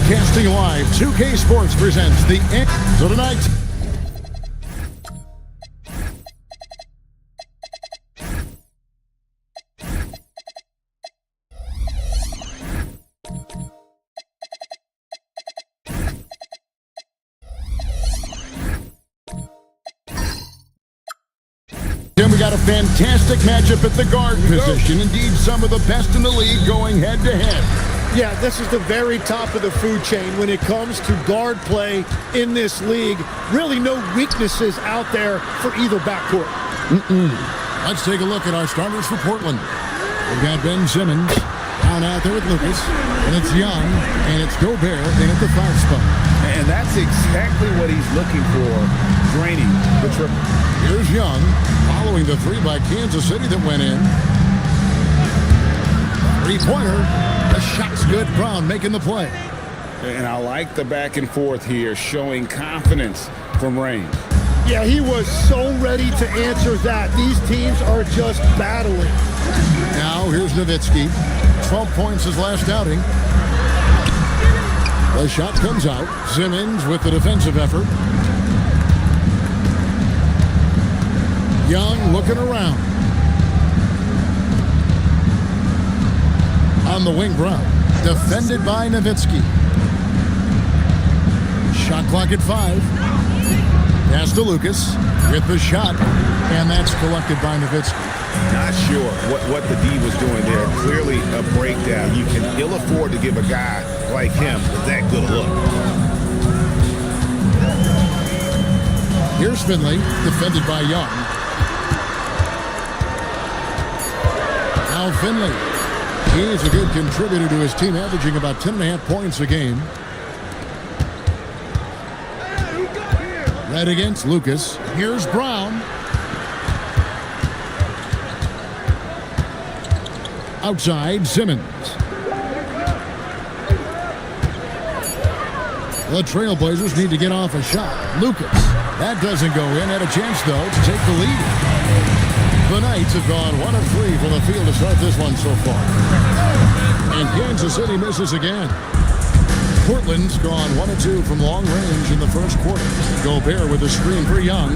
Broadcasting live, 2K Sports presents the end of the night. Then we got a fantastic matchup at the guard position. Indeed, some of the best in the league going head-to-head. Yeah, this is the very top of the food chain when it comes to guard play in this league. Really no weaknesses out there for either backcourt. Let's take a look at our starters for Portland. We've got Ben Simmons down out there with Lucas, and it's Young, and it's Gobert in at the 5 spot. And that's exactly what he's looking for, draining the triple. Here's Young, following the 3 by Kansas City that went in. Three-pointer. The shot's good. Brown making the play. And I like the back and forth here, showing confidence from range. Yeah, he was so ready to answer that. These teams are just battling. Now, here's Nowitzki. 12 points his last outing. The shot comes out. Simmons with the defensive effort. Young looking around. On the wing, Brown. Defended by Nowitzki. Shot clock at 5. Pass to Lucas with the shot. And that's collected by Nowitzki. Not sure what the D was doing there. Clearly a breakdown. You can ill afford to give a guy like him that good a look. Here's Finley, defended by Young. Now Finley. He is a good contributor to his team, averaging about 10.5 points a game. Right against Lucas. Here's Brown. Outside, Simmons. The Trailblazers need to get off a shot. Lucas. That doesn't go in. Had a chance, though, to take the lead. The Knights have gone 1 of 3 from the field to start this one so far. And Kansas City misses again. Portland's gone 1 of 2 from long range in the first quarter. Gobert with a screen for Young.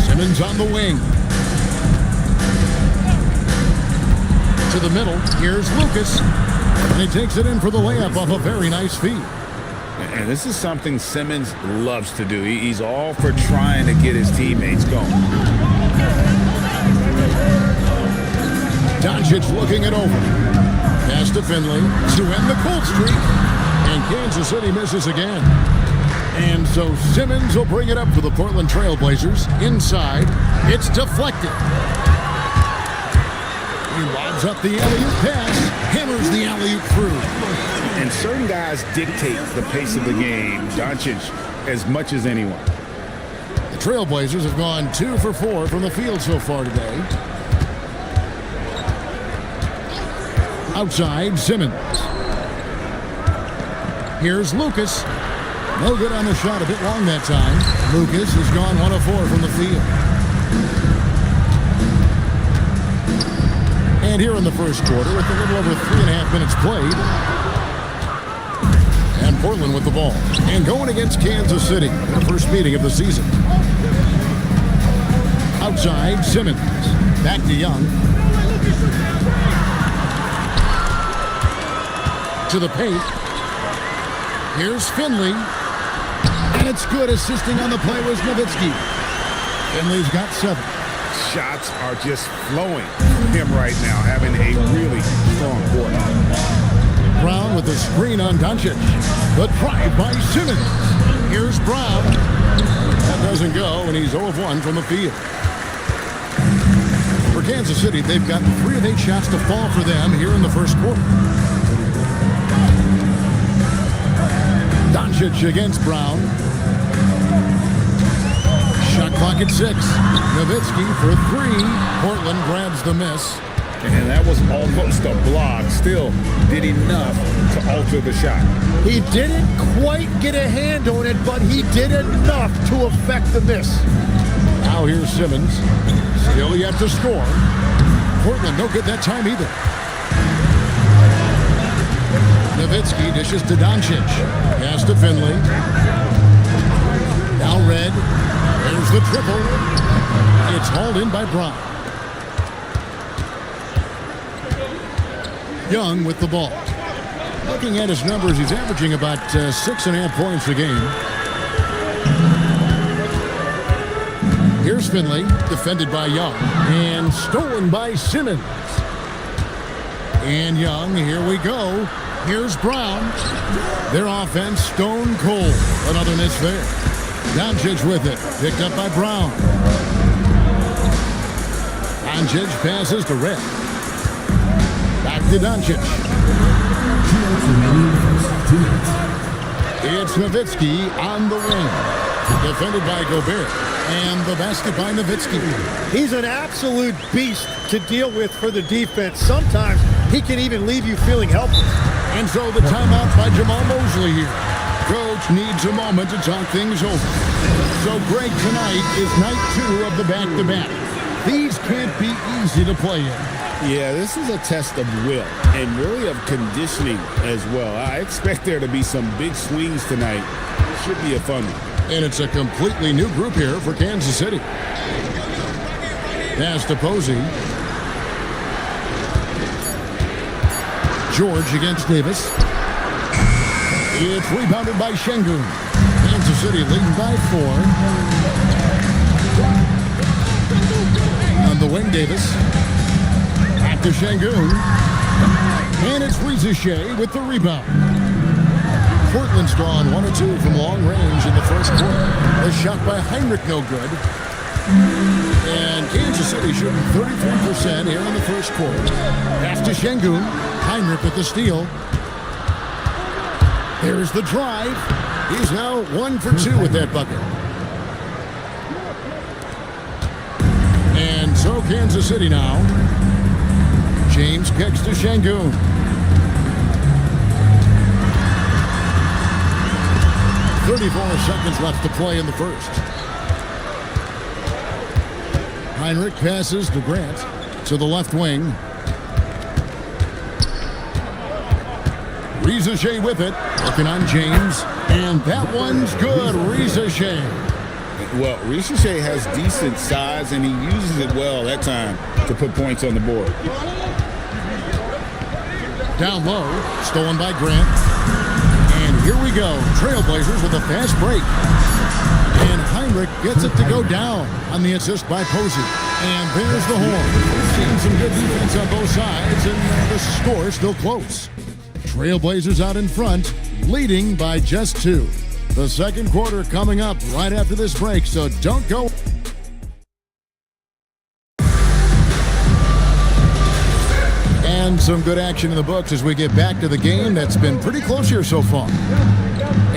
Simmons on the wing. To the middle. Here's Lucas. And he takes it in for the layup off a very nice feed. And this is something Simmons loves to do. He's all for trying to get his teammates going. Doncic looking it over. Pass to Finley to end the cold streak. And Kansas City misses again. And so Simmons will bring it up for the Portland Trailblazers. Inside, it's deflected. He lobs up the alley-oop pass. Hammers the alley-oop through. And certain guys dictate the pace of the game. Doncic as much as anyone. The Trailblazers have gone 2 for 4 from the field so far today. Outside, Simmons. Here's Lucas. No good on the shot, a bit long that time. Lucas has gone 1 of 4 from the field. And here in the first quarter, with a little over 3.5 minutes played. And Portland with the ball. And going against Kansas City, their first meeting of the season. Outside, Simmons. Back to Young. To the paint. Here's Finley. And it's good. Assisting on the play was Nowitzki. Finley's got 7. Shots are just flowing from him right now, having a really strong quarter. Brown with the screen on Doncic. The drive by Simmons. Here's Brown. That doesn't go, and he's 0 of 1 from the field. For Kansas City, they've got 3 of 8 shots to fall for them here in the first quarter. Doncic against Brown. Shot clock at 6. Nowitzki for 3. Portland grabs the miss. And that was almost a block. Still did enough to alter the shot. He didn't quite get a hand on it, but he did enough to affect the miss. Now here's Simmons. Still yet to score. Portland no good that time either. Nowitzki dishes to Doncic. Pass to Finley. Now Red. There's the triple. It's hauled in by Brown. Young with the ball. Looking at his numbers, he's averaging about 6.5 points a game. Here's Finley, defended by Young, and stolen by Simmons. And Young, here we go. Here's Brown. Their offense stone cold. Another miss there. Doncic with it, picked up by Brown. Doncic passes to Red. Back to Doncic. It's Nowitzki on the wing. Defended by Gobert. And the basket by Nowitzki. He's an absolute beast to deal with for the defense. Sometimes he can even leave you feeling helpless. And so the timeout by Jamal Mosley here. Coach needs a moment to talk things over. So Greg, tonight is night 2 of the back-to-back. These can't be easy to play in. Yeah, this is a test of will and really of conditioning as well. I expect there to be some big swings tonight. Should be a fun one. And it's a completely new group here for Kansas City. Pass to Posey. George against Davis. It's rebounded by Şengün. Kansas City leading by 4. On the wing, Davis. Back to Şengün. And it's PoRvsKcK with the rebound. Portland's drawn 1 or 2 from long range in the first quarter. A shot by Heinrich, no good. And Kansas City shooting 33% here in the first quarter. Pass to Şengün. Heinrich with the steal. There's the drive. He's now 1 for 2 with that bucket. And so Kansas City now. James kicks to Şengün. .34 seconds left to play in the first. Heinrich passes to Grant to the left wing. PoRvsKcK with it, looking on James, and that one's good. PoRvsKcK. Well, PoRvsKcK has decent size, and he uses it well at time to put points on the board. Down low, stolen by Grant. And here we go, Trailblazers with a fast break. And Heinrich gets it to go down on the assist by Posey. And there's the horn. Seeing some good defense on both sides, and the score still close. Trailblazers out in front, leading by just 2. The second quarter coming up right after this break, so don't go. And some good action in the books as we get back to the game that's been pretty close here so far.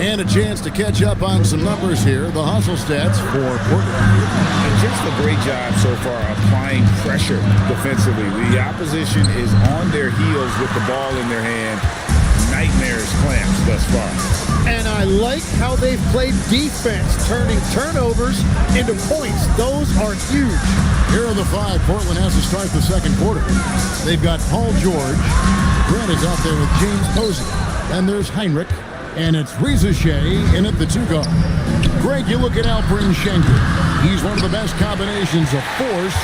And a chance to catch up on some numbers here, the hustle stats for Portland. And just a great job so far applying pressure defensively. The opposition is on their heels with the ball in their hand. Nightmares clamps thus far. And I like how they've played defense, turning turnovers into points. Those are huge. Here are the 5 Portland has to start the second quarter. They've got Paul George. Grant is out there with James Posey. And there's Heinrich. And it's PoRvsKcK in at the 2 guard. Greg, you look at Alperen Şengün. He's one of the best combinations of force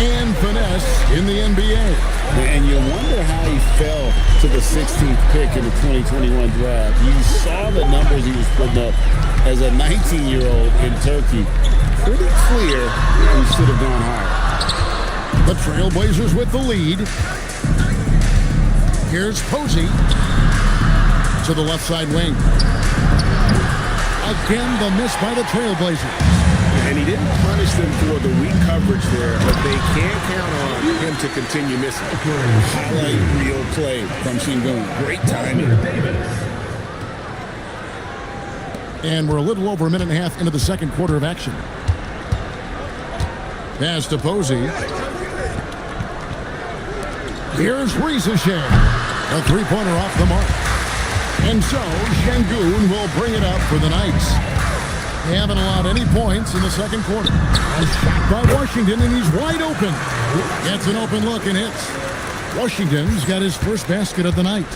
and finesse in the NBA. And you wonder how he fell to the 16th pick in the 2021 draft. You saw the numbers he was putting up as a 19-year-old in Turkey. Pretty clear he should have gone higher. The Trailblazers with the lead. Here's Posey to the left side wing. Again, the miss by the Trailblazers. And he didn't punish them for the weak coverage there, but they can't count on him to continue missing. Highlight reel play from Şengün. Great timing. And we're a little over a minute and a half into the second quarter of action. Pass to Posey. Here's PoRvsKcK. A three-pointer off the mark. And so Şengün will bring it up for the Knights. They haven't allowed any points in the second quarter. A shot by Washington, and he's wide open. Gets an open look and hits. Washington's got his first basket of the night.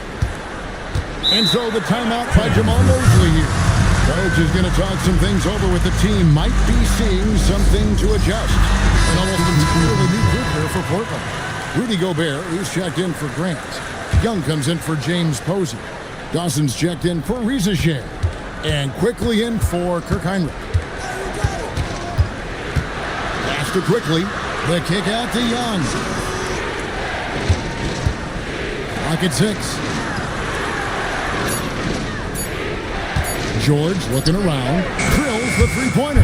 And so the timeout by Jamal Mosley here. Coach is going to talk some things over with the team. Might be seeing something to adjust. And almost entirely new group here for Portland. Rudy Gobert, he's checked in for Grant. Young comes in for James Posey. Dawson's checked in for PoRvsKcK. And quickly in for Kirk Heinrich. Pass to Quickly. The kick out to Young. Clock at 6. George looking around. Drills the three-pointer.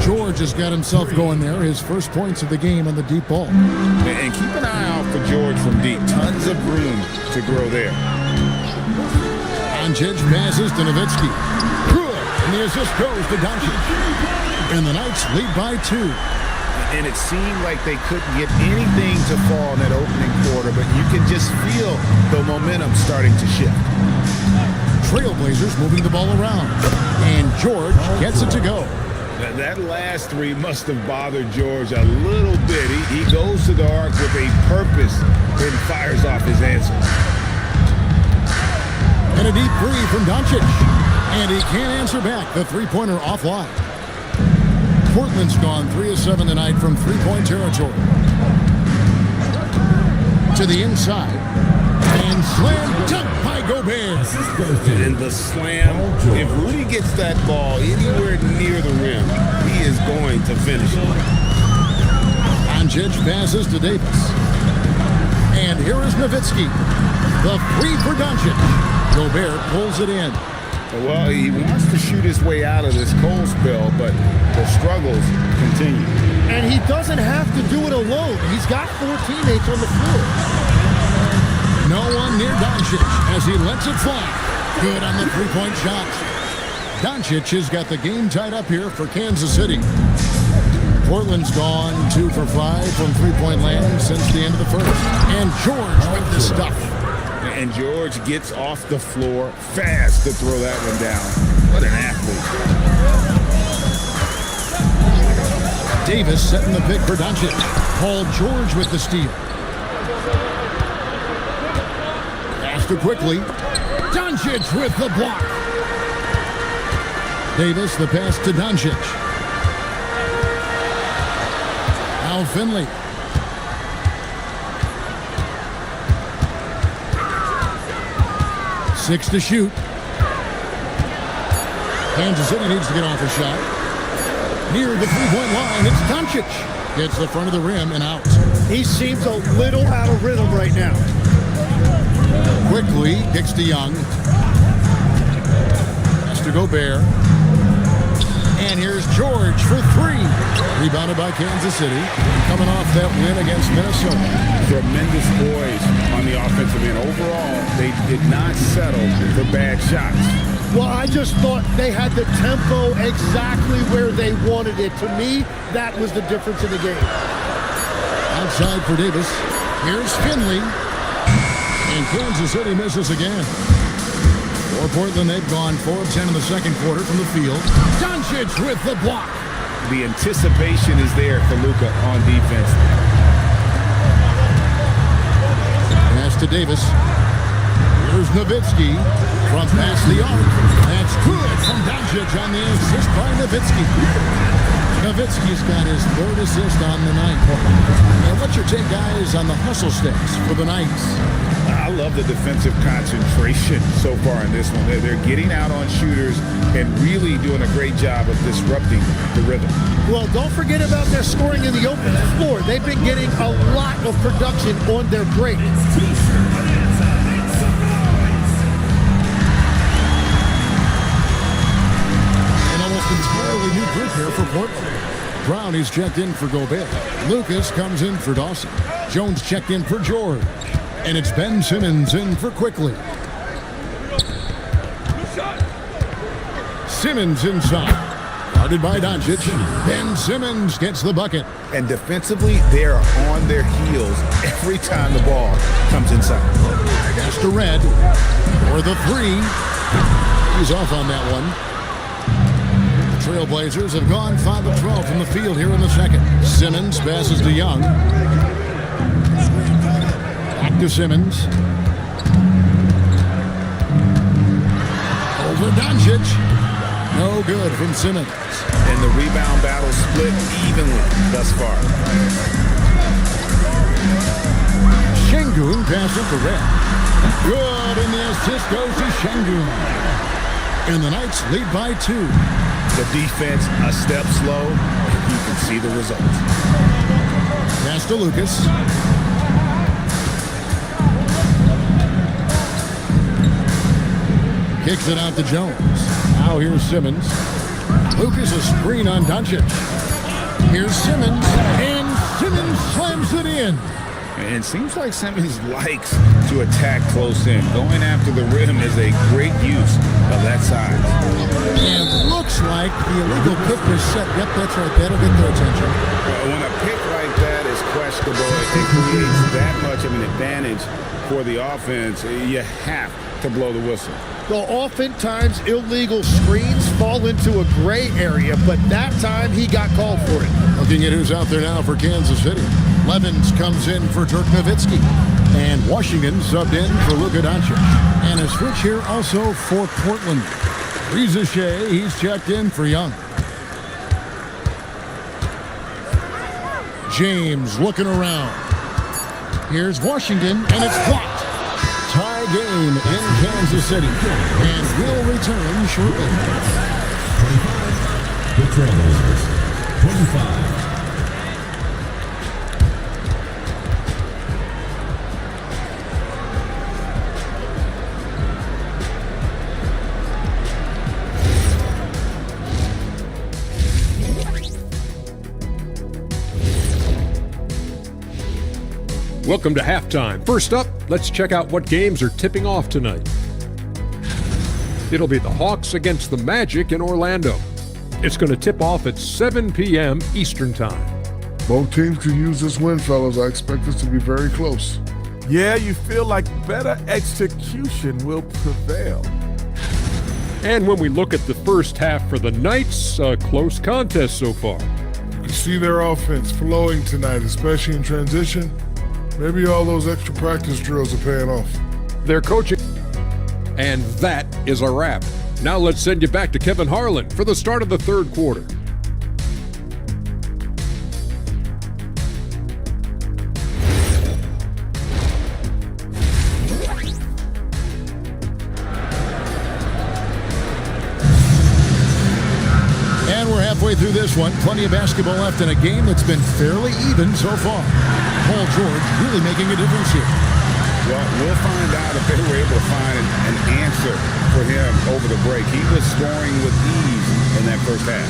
George has got himself going there. His first points of the game on the deep ball. And keep an eye out for George from deep. Tons of room to grow there. Doncic passes to Nowitzki. Good. And the assist goes to Doncic. And the Knights lead by 2. And it seemed like they couldn't get anything to fall in that opening quarter, but you can just feel the momentum starting to shift. Trailblazers moving the ball around. And George gets it to go. That last three must have bothered George a little bit. He goes to the arc with a purpose and fires off his answer. And a deep three from Doncic. And he can't answer back. The three-pointer offline. Portland's gone 3 of 7 tonight from three-point territory. To the inside. And slam dunk by Gobert. And the slam. If Rudy gets that ball anywhere near the rim, he is going to finish it. Doncic passes to Davis. And here is Nowitzki. The three for Doncic. Gobert pulls it in. Well, he wants to shoot his way out of this cold spell, but the struggles continue. And he doesn't have to do it alone. He's got 4 teammates on the floor. No one near Doncic as he lets it fly. Good on the three-point shot. Doncic has got the game tied up here for Kansas City. Portland's gone 2 for 5 from three-point land since the end of the first. And George with the stuff. And George gets off the floor fast to throw that one down. What an athlete. Davis setting the pick for Doncic. Paul George with the steal. Pass to Quickly. Doncic with the block. Davis the pass to Doncic. Now Finley. Six to shoot. Kansas City needs to get off a shot. Near the three-point line, it's Doncic. Gets the front of the rim and out. He seems a little out of rhythm right now. Quickly kicks to Young. Pass to Gobert. And here's George for 3. Rebounded by Kansas City. Coming off that win against Minnesota. Tremendous poise on the offensive end. Overall, they did not settle for bad shots. Well, I just thought they had the tempo exactly where they wanted it. To me, that was the difference in the game. Outside for Davis. Here's Finley. And Kansas City misses again. For Portland, they've gone 4 of 10 in the second quarter from the field. Doncic with the block. The anticipation is there for Luka on defense. Pass to Davis. Here's Nowitzki from past the arc. That's good from Doncic on the assist by Nowitzki. Nowitzki's got his 3rd assist on the night. And what's your take, guys, on the hustle sticks for the Knights? I love the defensive concentration so far in this one. They're getting out on shooters and really doing a great job of disrupting the rhythm. Well, don't forget about their scoring in the open floor. They've been getting a lot of production on their break. An almost entirely new group here for Portland. Brown is checked in for Gobert. Lucas comes in for Dawson. Jones checked in for George. And it's Ben Simmons in for Quickly. Simmons inside. Guarded by Doncic. Ben Simmons gets the bucket. And defensively, they are on their heels every time the ball comes inside. Pass to Red for the 3. He's off on that one. The Trailblazers have gone 5 of 12 from the field here in the second. Simmons passes to Young. Back to Simmons. Doncic. No good from Simmons. And the rebound battle split evenly thus far. Şengün passes to Red. Good, and the assist goes to Şengün. And the Knights lead by 2. The defense a step slow. You can see the results. Pass to Lucas. Kicks it out to Jones. Now here's Simmons. Lucas a screen on Doncic. Here's Simmons, and Simmons slams it in. And it seems like Simmons likes to attack close in. Going after the rim is a great use of that size. And looks like the illegal pick was set. Yep, that's right. That'll get their attention. When a pick like that is questionable, it creates that much of an advantage for the offense. You have to blow the whistle. Well, oftentimes illegal screens fall into a gray area, but that time he got called for it. Looking at who's out there now for Kansas City. Levens comes in for Dirk Nowitzki. And Washington subbed in for Luka Doncic. And a switch here also for Portland. PoRvsKcK, he's checked in for Young. James looking around. Here's Washington, and it's blocked. Tie game in Kansas City. And we'll return shortly. 25. The Trailblazers. 25. Welcome to halftime. First up, let's check out what games are tipping off tonight. It'll be the Hawks against the Magic in Orlando. It's going to tip off at 7 p.m. Eastern Time. Both teams could use this win, fellas. I expect this to be very close. Yeah, you feel like better execution will prevail. And when we look at the first half for the Knights, a close contest so far. You can see their offense flowing tonight, especially in transition. Maybe all those extra practice drills are paying off. They're coaching. And that is a wrap. Now let's send you back to Kevin Harlan for the start of the third quarter. And we're halfway through this one. Plenty of basketball left in a game that's been fairly even so far. Paul George really making a difference here. Well, we'll find out if they were able to find an answer for him over the break. He was scoring with ease in that first half.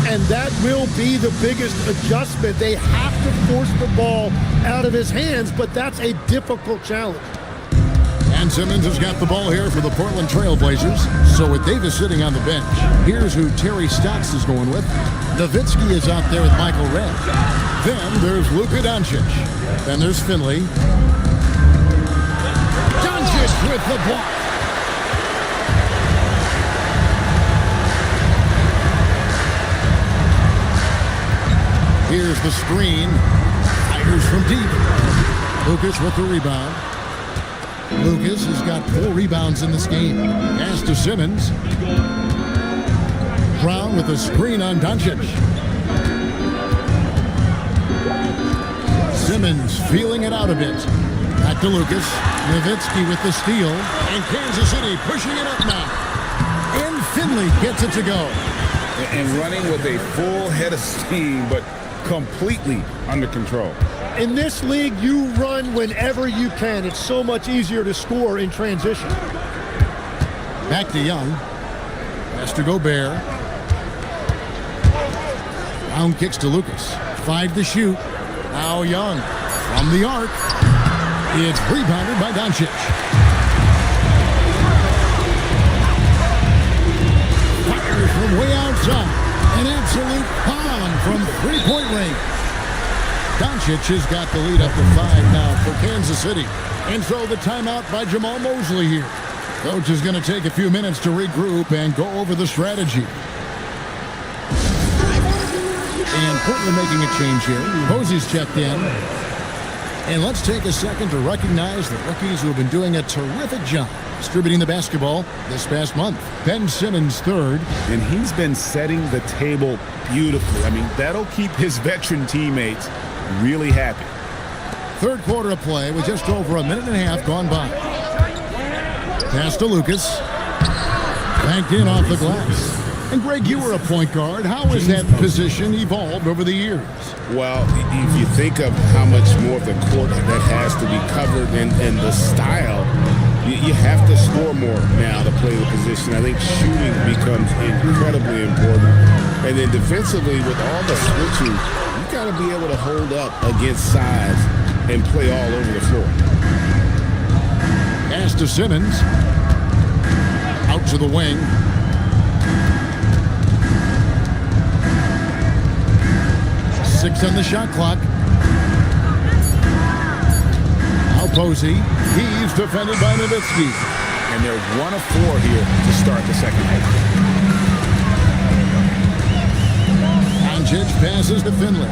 And that will be the biggest adjustment. They have to force the ball out of his hands, but that's a difficult challenge. And Simmons has got the ball here for the Portland Trail Blazers. So with Davis sitting on the bench, here's who Terry Stotts is going with. Nowitzki is out there with Michael Redd. Then there's Luka Doncic. Then there's Finley. Doncic with the block. Here's the screen. Fires from deep. Lucas with the rebound. Lucas has got 4 rebounds in this game. Pass to Simmons. Brown with a screen on Doncic. Simmons feeling it out a bit. Back to Lucas. Nowitzki with the steal. And Kansas City pushing it up now. And Finley gets it to go. And running with a full head of steam, but completely under control. In this league, you run whenever you can. It's so much easier to score in transition. Back to Young. Pass to Gobert. Brown kicks to Lucas. 5 to shoot. Now Young from the arc. It's rebounded by Doncic. Fires from way outside. An absolute bomb from three-point range. Doncic has got the lead up to 5 now for Kansas City. And so the timeout by Jamal Mosley here. Coach is going to take a few minutes to regroup and go over the strategy. And Portland making a change here. Posey's checked in. And let's take a second to recognize the rookies who have been doing a terrific job distributing the basketball this past month. Ben Simmons, third. And he's been setting the table beautifully. I mean, that'll keep his veteran teammates really happy. Third quarter of play with just over a minute and a half gone by. Pass to Lucas. Banked in off the glass. And Greg, you were a point guard. How has that position evolved over the years? Well, if you think of how much more of the court that has to be covered and the style, you have to score more now to play the position. I think shooting becomes incredibly important. And then defensively, with all the switching, you got to be able to hold up against size and play all over the floor. Pass to Simmons. Out to the wing. Six on the shot clock. Now Posey. He's defended by Nowitzki. And they're 1 of 4 here to start the second half. Doncic passes to Finley.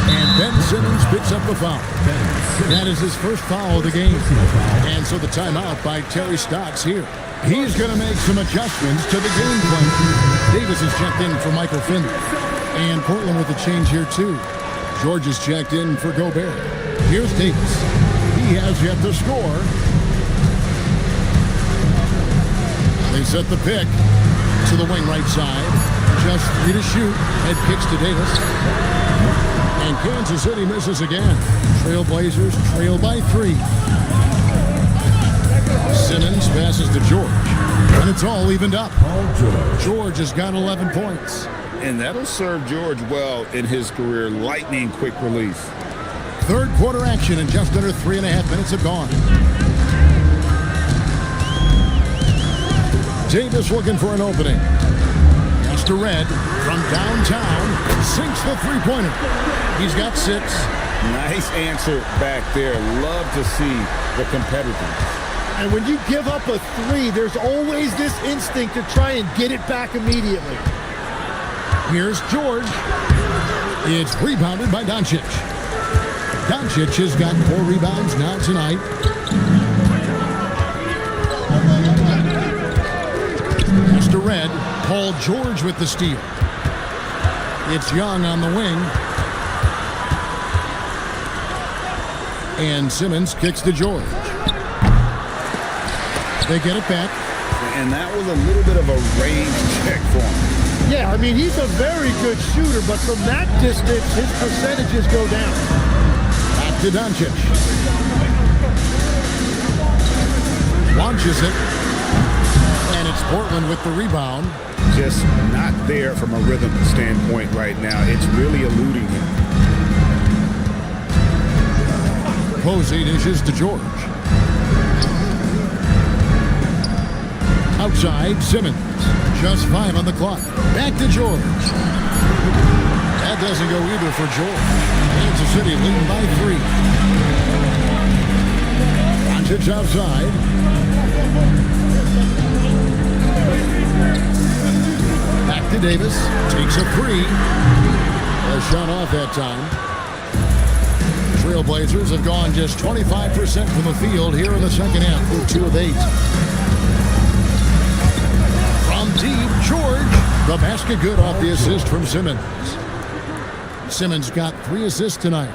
And Ben Simmons picks up the foul. That is his first foul of the game. And so the timeout by Terry Stotts here. He's going to make some adjustments to the game plan. Davis is checked in for Michael Finley. And Portland with a change here too. George is checked in for Gobert. Here's Davis. He has yet to score. They set the pick to the wing right side. Just 3 to shoot. Head kicks to Davis. And Kansas City misses again. Trailblazers trail by 3. Simmons passes to George. And it's all evened up. George has got 11 points. And that'll serve George well in his career. Lightning quick release. Third quarter action and just under 3.5 minutes have gone. Davis looking for an opening. Pass to Red from downtown. Sinks the three-pointer. He's got 6. Nice answer back there. Love to see the competitiveness. And when you give up a 3, there's always this instinct to try and get it back immediately. Here's George. It's rebounded by Doncic. Doncic has got 4 rebounds now tonight. Mr. Red, Paul George with the steal. It's Young on the wing. And Simmons kicks to George. They get it back. And that was a little bit of a range check for him. Yeah, I mean, he's a very good shooter, but from that distance, his percentages go down. Back to Doncic. Launches it. And it's Portland with the rebound. Just not there from a rhythm standpoint right now. It's really eluding him. Posey dishes to George. Outside, Simmons. Just 5 on the clock. Back to George. That doesn't go either for George. Kansas City leading by 3. Doncic outside. Back to Davis. Takes a 3. A shot off that time. Trailblazers have gone just 25% from the field here in the second half with 2 of 8. Deep, George, the basket good off the assist from Simmons. Simmons got 3 assists tonight.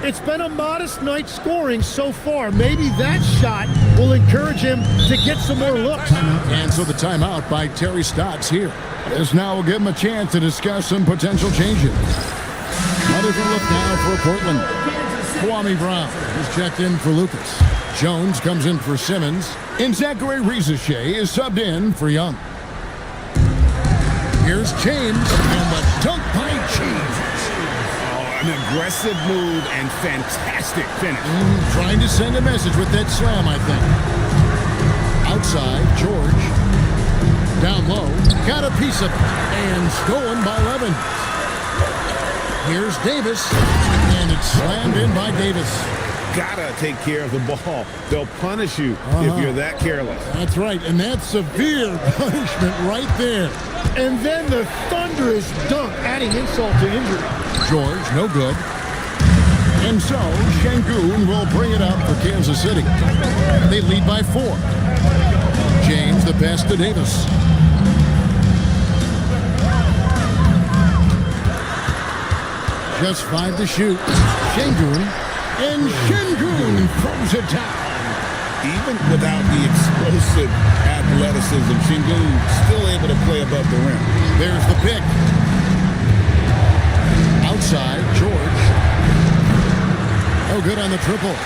It's been a modest night scoring so far. Maybe that shot will encourage him to get some more looks. And so the timeout by Terry Stotts here. This now will give him a chance to discuss some potential changes. A different look now for Portland. Kwame Brown is checked in for Lucas. Jones comes in for Simmons. And Zachary Rizachet is subbed in for Young. Here's James, and the dunk by James. Oh, an aggressive move and fantastic finish. Trying to send a message with that slam, I think. Outside, George. Down low, got a piece of it, and stolen by Levin. Here's Davis, and it's slammed in by Davis. gotta take care of the ball. They'll punish you if you're that careless. That's right, and that's severe punishment right there. And then the thunderous dunk, adding insult to injury. George, no good. And so, Şengün will bring it up for Kansas City. They lead by 4. James, the pass to Davis. Just 5 to shoot. Şengün, and Şengün throws it down. Even without the explosive athleticism, Şengün still able to play above the rim. There's the pick. Outside, George. Oh, good on the triple.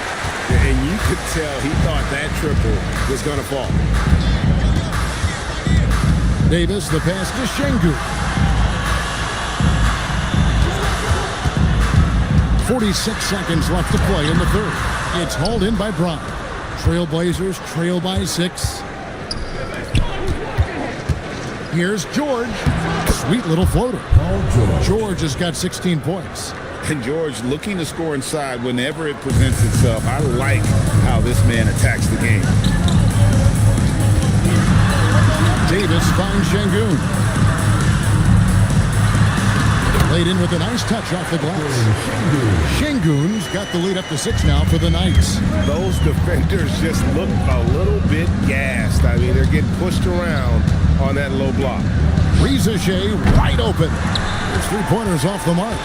And you could tell he thought that triple was going to fall. Davis, the pass to Şengün. 46 seconds left to play in the third. It's hauled in by Brown. Trailblazers trail by 6. Here's George. Sweet little floater. George has got 16 points. And George looking to score inside whenever it presents itself. I like how this man attacks the game. Davis finds Şengün. Laid in with a nice touch off the glass. Şengün's got the lead up to 6 now for the Knights. Those defenders just look a little bit gassed. I mean, they're getting pushed around on that low block. PhoVsJazz wide open. His 3-pointers off the mark.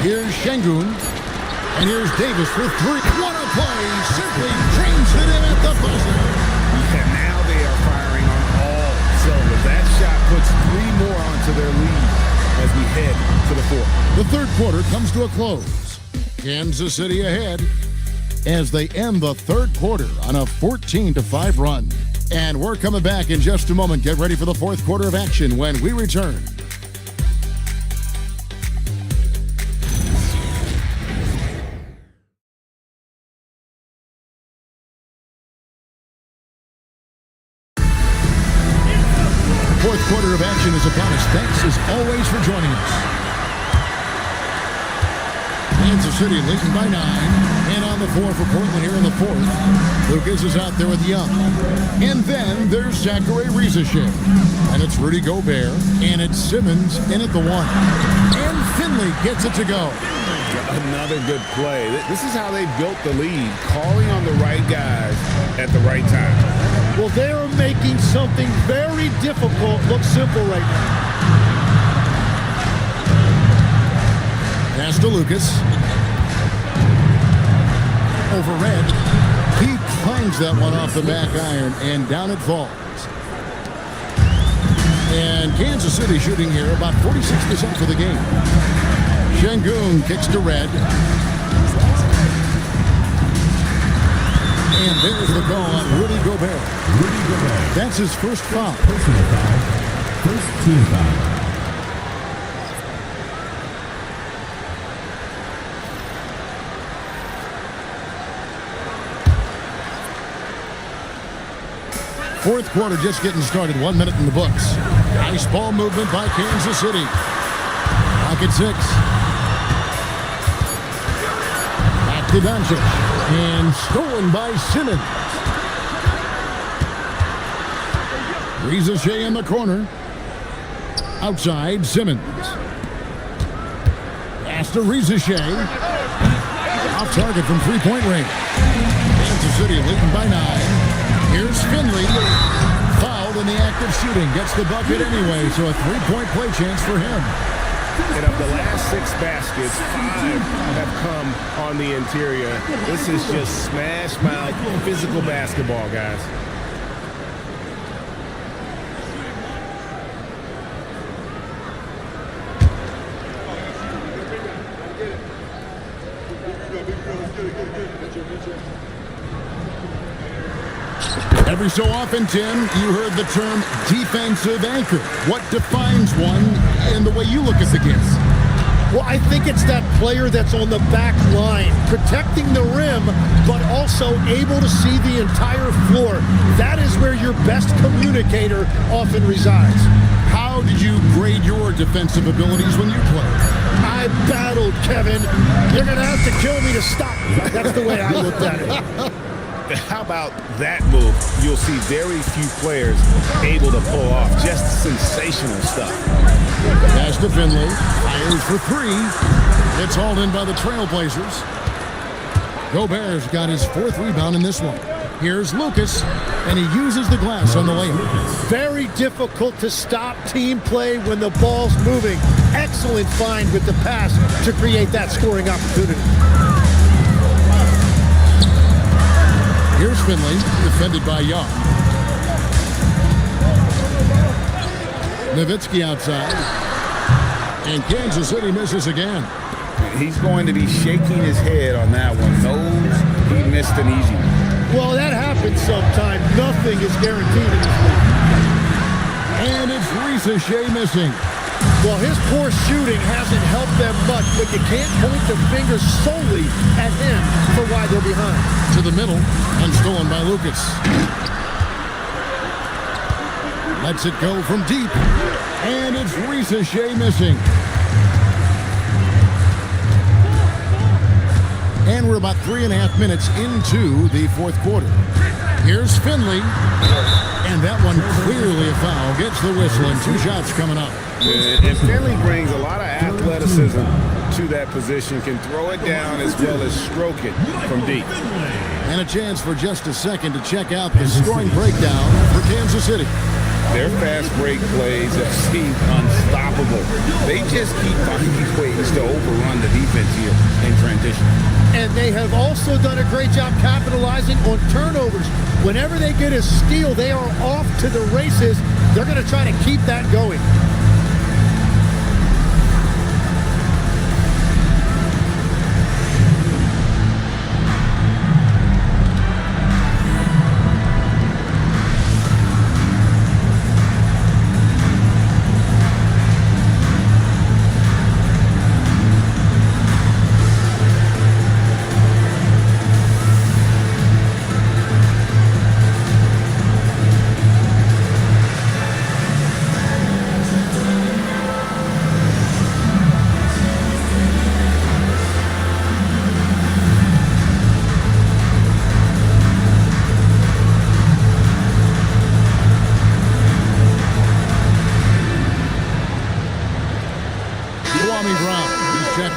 Here's Şengün. And here's Davis for 3. What a play! Simply drains it in at the buzzer. And now they are firing on all cylinders. That shot puts 3 more onto their lead as we head to the 4th. The third quarter comes to a close. Kansas City ahead as they end the third quarter on a 14-5 run. And we're coming back in just a moment. Get ready for the fourth quarter of action when we return. Fourth quarter of action is upon us. Thanks as always for joining us. Kansas City leading by 9. And on the floor for Portland here in the fourth. Lucas is out there with Young. And then there's Zachary PoRvsKcK. And it's Rudy Gobert. And it's Simmons in at the 1. And Finley gets it to go. Another good play. This is how they built the lead, calling on the right guys at the right time. Well, they are making something very difficult look simple right now. Pass to Lucas. Over Red. He climbs that one off the back iron, and down it falls. And Kansas City shooting here about 46% for the game. Şengün kicks to Red. And there's the call on Rudy Gobert. That's his first foul. Personal foul. First team foul. Fourth quarter just getting started. 1 minute in the books. Nice ball movement by Kansas City. Pocket 6. Back to Doncic. And stolen by Simmons. PhoVsJazz in the corner. Outside, Simmons. Pass to PhoVsJazz. Off target from three-point range. Kansas City leading by 9. Here's Finley. Fouled in the act of shooting. Gets the bucket anyway, so a three-point play chance for him. And of the last 6 baskets, 5 have come on the interior. This is just smash mouth physical basketball, guys. Every so often, Tim, you heard the term defensive anchor. What defines one in the way you look at the game? Well, I think it's that player that's on the back line, protecting the rim, but also able to see the entire floor. That is where your best communicator often resides. How did you grade your defensive abilities when you played? I battled, Kevin. You're going to have to kill me to stop me. That's the way I looked at it. How about that move? You'll see very few players able to pull off just sensational stuff. Pass to Finley. Fires for three. It's hauled in by the Trailblazers. Gobert's got his fourth rebound in this one. Here's Lucas, and he uses the glass on the layup. Very difficult to stop team play when the ball's moving. Excellent find with the pass to create that scoring opportunity. Here's Finley, defended by Young. Nowitzki outside. And Kansas City misses again. He's going to be shaking his head on that one. Knows he missed an easy one. Well, that happens sometimes. Nothing is guaranteed in this league. And it's PoRvsKcK missing. Well, his poor shooting hasn't helped them much, but you can't point the finger solely at him for why they're behind. To the middle, and stolen by Lucas. Lets it go from deep. And it's PoRvsKcK missing. And we're about 3.5 minutes into the fourth quarter. Here's Finley. And that one clearly a foul. Gets the whistle and 2 shots coming up. And Finley brings a lot of athleticism to that position. Can throw it down as well as stroke it from deep. And a chance for just a second to check out the scoring breakdown for Kansas City. Their fast break plays have seemed unstoppable. They just keep finding ways to overrun the defense here in transition. And they have also done a great job capitalizing on turnovers. Whenever they get a steal, they are off to the races. They're going to try to keep that going.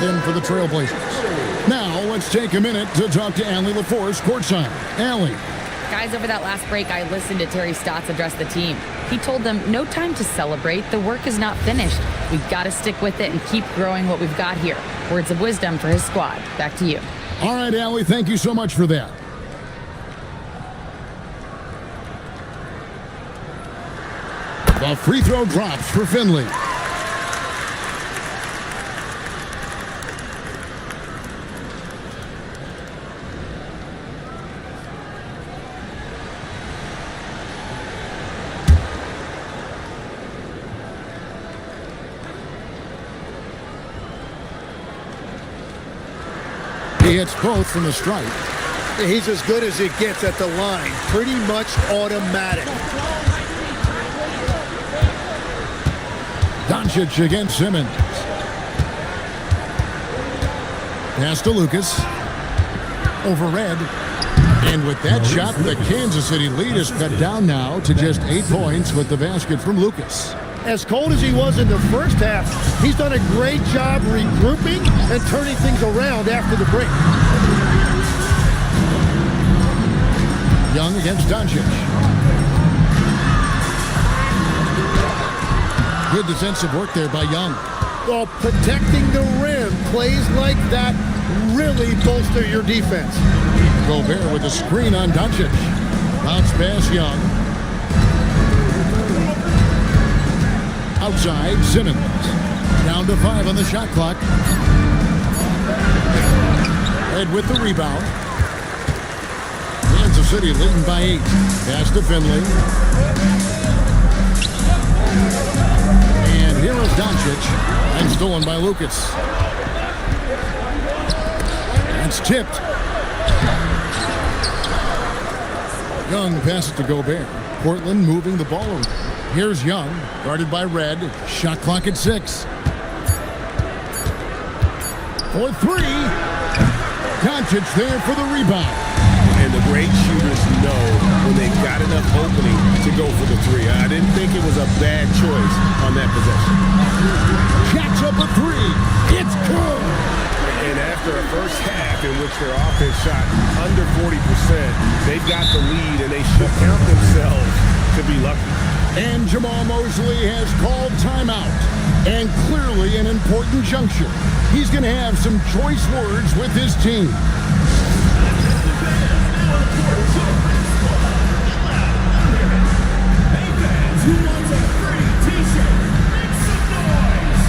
In for the Trailblazers. Now, let's take a minute to talk to Allie LaForce courtside. Allie. Guys, over that last break, I listened to Terry Stotts address the team. He told them, no time to celebrate. The work is not finished. We've got to stick with it and keep growing what we've got here. Words of wisdom for his squad. Back to you. All right, Allie, thank you so much for that. The free throw drops for Finley. He hits both from the stripe. He's as good as it gets at the line. Pretty much automatic. Doncic against Simmons. Pass to Lucas. Over Red. And with that shot, the Kansas City lead is cut down now to just 8 points with the basket from Lucas. As cold as he was in the first half, he's done a great job regrouping and turning things around after the break. Young against Doncic. Good defensive work there by Young. Well, protecting the rim, plays like that really bolster your defense. Gobert with a screen on Doncic. Bounce pass Young. Outside, Simmons. Down to 5 on the shot clock. Red with the rebound. Kansas City leading by 8. Pass to Finley. And here is Doncic. And stolen by Lucas. That's tipped. Young passes to Gobert. Portland moving the ball around. Here's Young, guarded by Red. Shot clock at 6. for three. Doncic there for the rebound. And the great shooters know when they've got enough opening to go for the three. I didn't think it was a bad choice on that possession. Jacks up a three. It's good. And after a first half in which their offense shot under 40%, they've got the lead and they should count themselves to be lucky. And Jamal Mosley has called timeout. And clearly an important juncture. He's going to have some choice words with his team. Who wants a free t-shirt? Make some noise!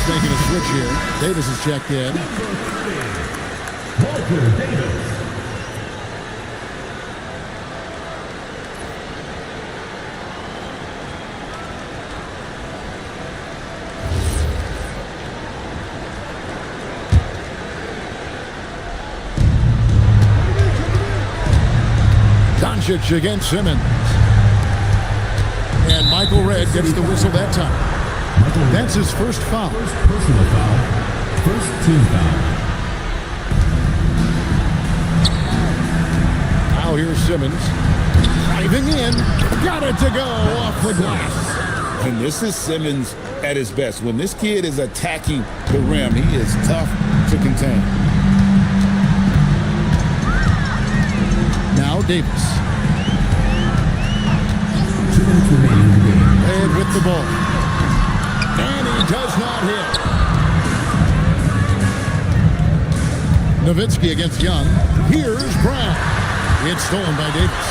Making a switch here. Davis is checked in. Walker Davis. Doncic against Simmons. And Michael Redd gets the whistle that time. That's his first foul. First personal foul. First team foul. Now here's Simmons. Driving in. Got it to go off the glass. And this is Simmons at his best. When this kid is attacking the rim, he is tough to contain. Now Davis. 2 minutes remaining in the game. And with the ball. And he does not hit. Nowitzki against Young. Here's Brown. It's stolen by Davis.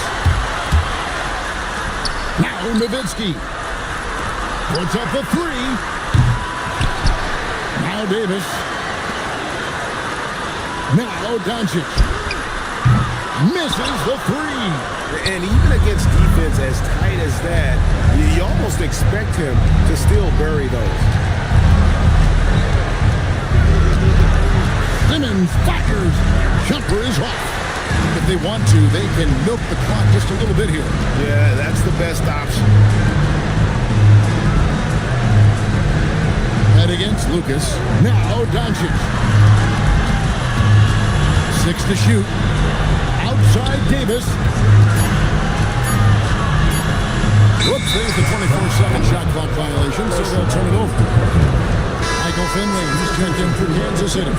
Now Nowitzki puts up a three. Now Davis. Now Doncic. Misses the three. And even against defense as tight as that, you almost expect him to still bury those. Simmons fires. Jumper is off. If they want to, they can milk the clock just a little bit here. Yeah, that's the best option. Head against Lucas. Now Doncic. 6 to shoot. Outside Davis. Whoops, there's the 24-second shot clock violation, so they'll turn it over. Michael Finley is checked in for Kansas City.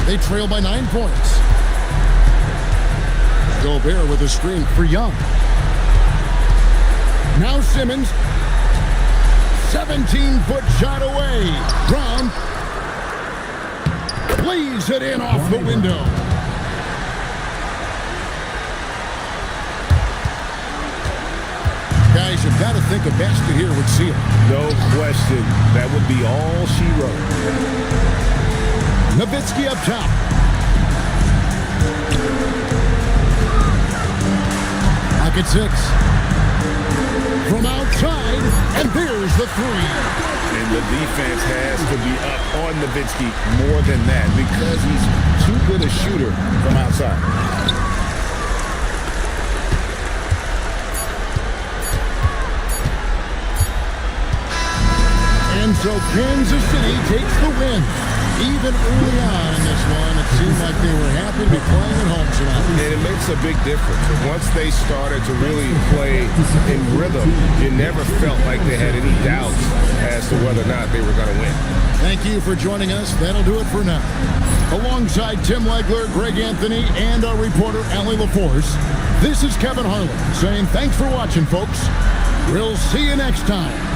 They trail by 9 points. Gobert with a screen for Young. Now Simmons. 17-foot shot away. Brown plays it in off the window. Guys, you've got to think a basket here would seal. No question. That would be all she wrote. Nowitzki up top. Pocket 6. From outside, and there's the three. And the defense has to be up on Nowitzki more than that because he's too good a shooter from outside. And so Kansas City takes the win. Even early on in this one, it seemed like they were happy to be playing at home tonight. And it makes a big difference. Once they started to really play in rhythm, you never felt like they had any doubts as to whether or not they were going to win. Thank you for joining us. That'll do it for now. Alongside Tim Legler, Greg Anthony, and our reporter, Allie LaForce, this is Kevin Harlan saying thanks for watching, folks. We'll see you next time.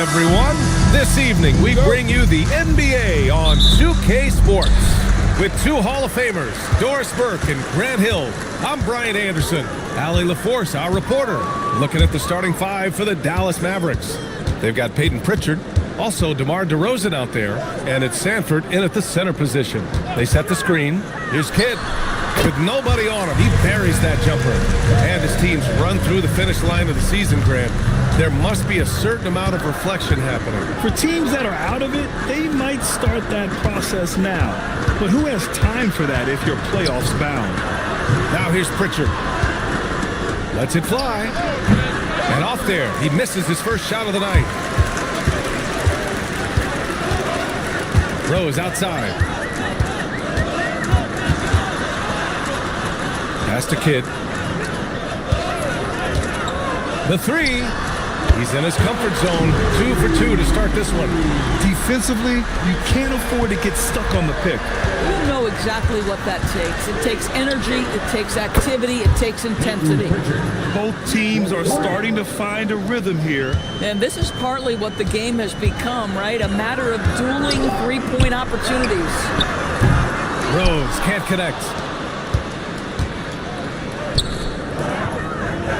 everyone. This evening, we bring you the NBA on 2K Sports. With two Hall of Famers, Doris Burke and Grant Hill, I'm Brian Anderson. Allie LaForce, our reporter, looking at the starting five for the Dallas Mavericks. They've got Peyton Pritchard, also DeMar DeRozan out there, and it's Sanford in at the center position. They set the screen. Here's Kidd. With nobody on him, he buries that jumper. And his teams run through the finish line of the season, Grant. There must be a certain amount of reflection happening. For teams that are out of it, they might start that process now. But who has time for that if you're playoffs bound? Now here's Pritchard. Lets it fly. And off there, he misses his first shot of the night. Rose outside. Pass to Kidd. The three. He's in his comfort zone. 2 for 2 to start this one. Defensively, you can't afford to get stuck on the pick. You know exactly what that takes. It takes energy, it takes activity, it takes intensity. Both teams are starting to find a rhythm here. And this is partly what the game has become, right? A matter of dueling three-point opportunities. Rose can't connect.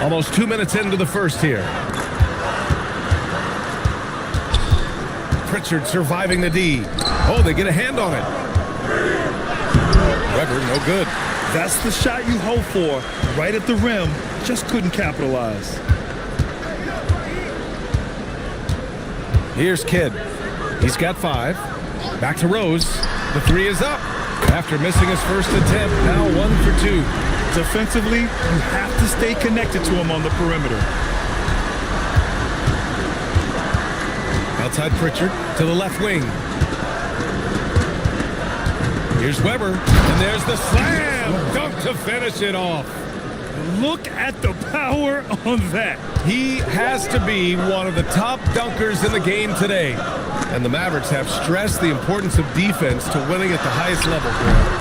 Almost 2 minutes into the first here. Pritchard surviving the D. Oh, they get a hand on it. Weber, no good. That's the shot you hope for. Right at the rim. Just couldn't capitalize. Here's Kidd. He's got 5. Back to Rose. The 3 is up. After missing his first attempt, now 1 for 2. Defensively, you have to stay connected to him on the perimeter. Outside Pritchard to the left wing. Here's Weber, and there's the slam dunk to finish it off. Look at the power on that. He has to be one of the top dunkers in the game today. And the Mavericks have stressed the importance of defense to winning at the highest level.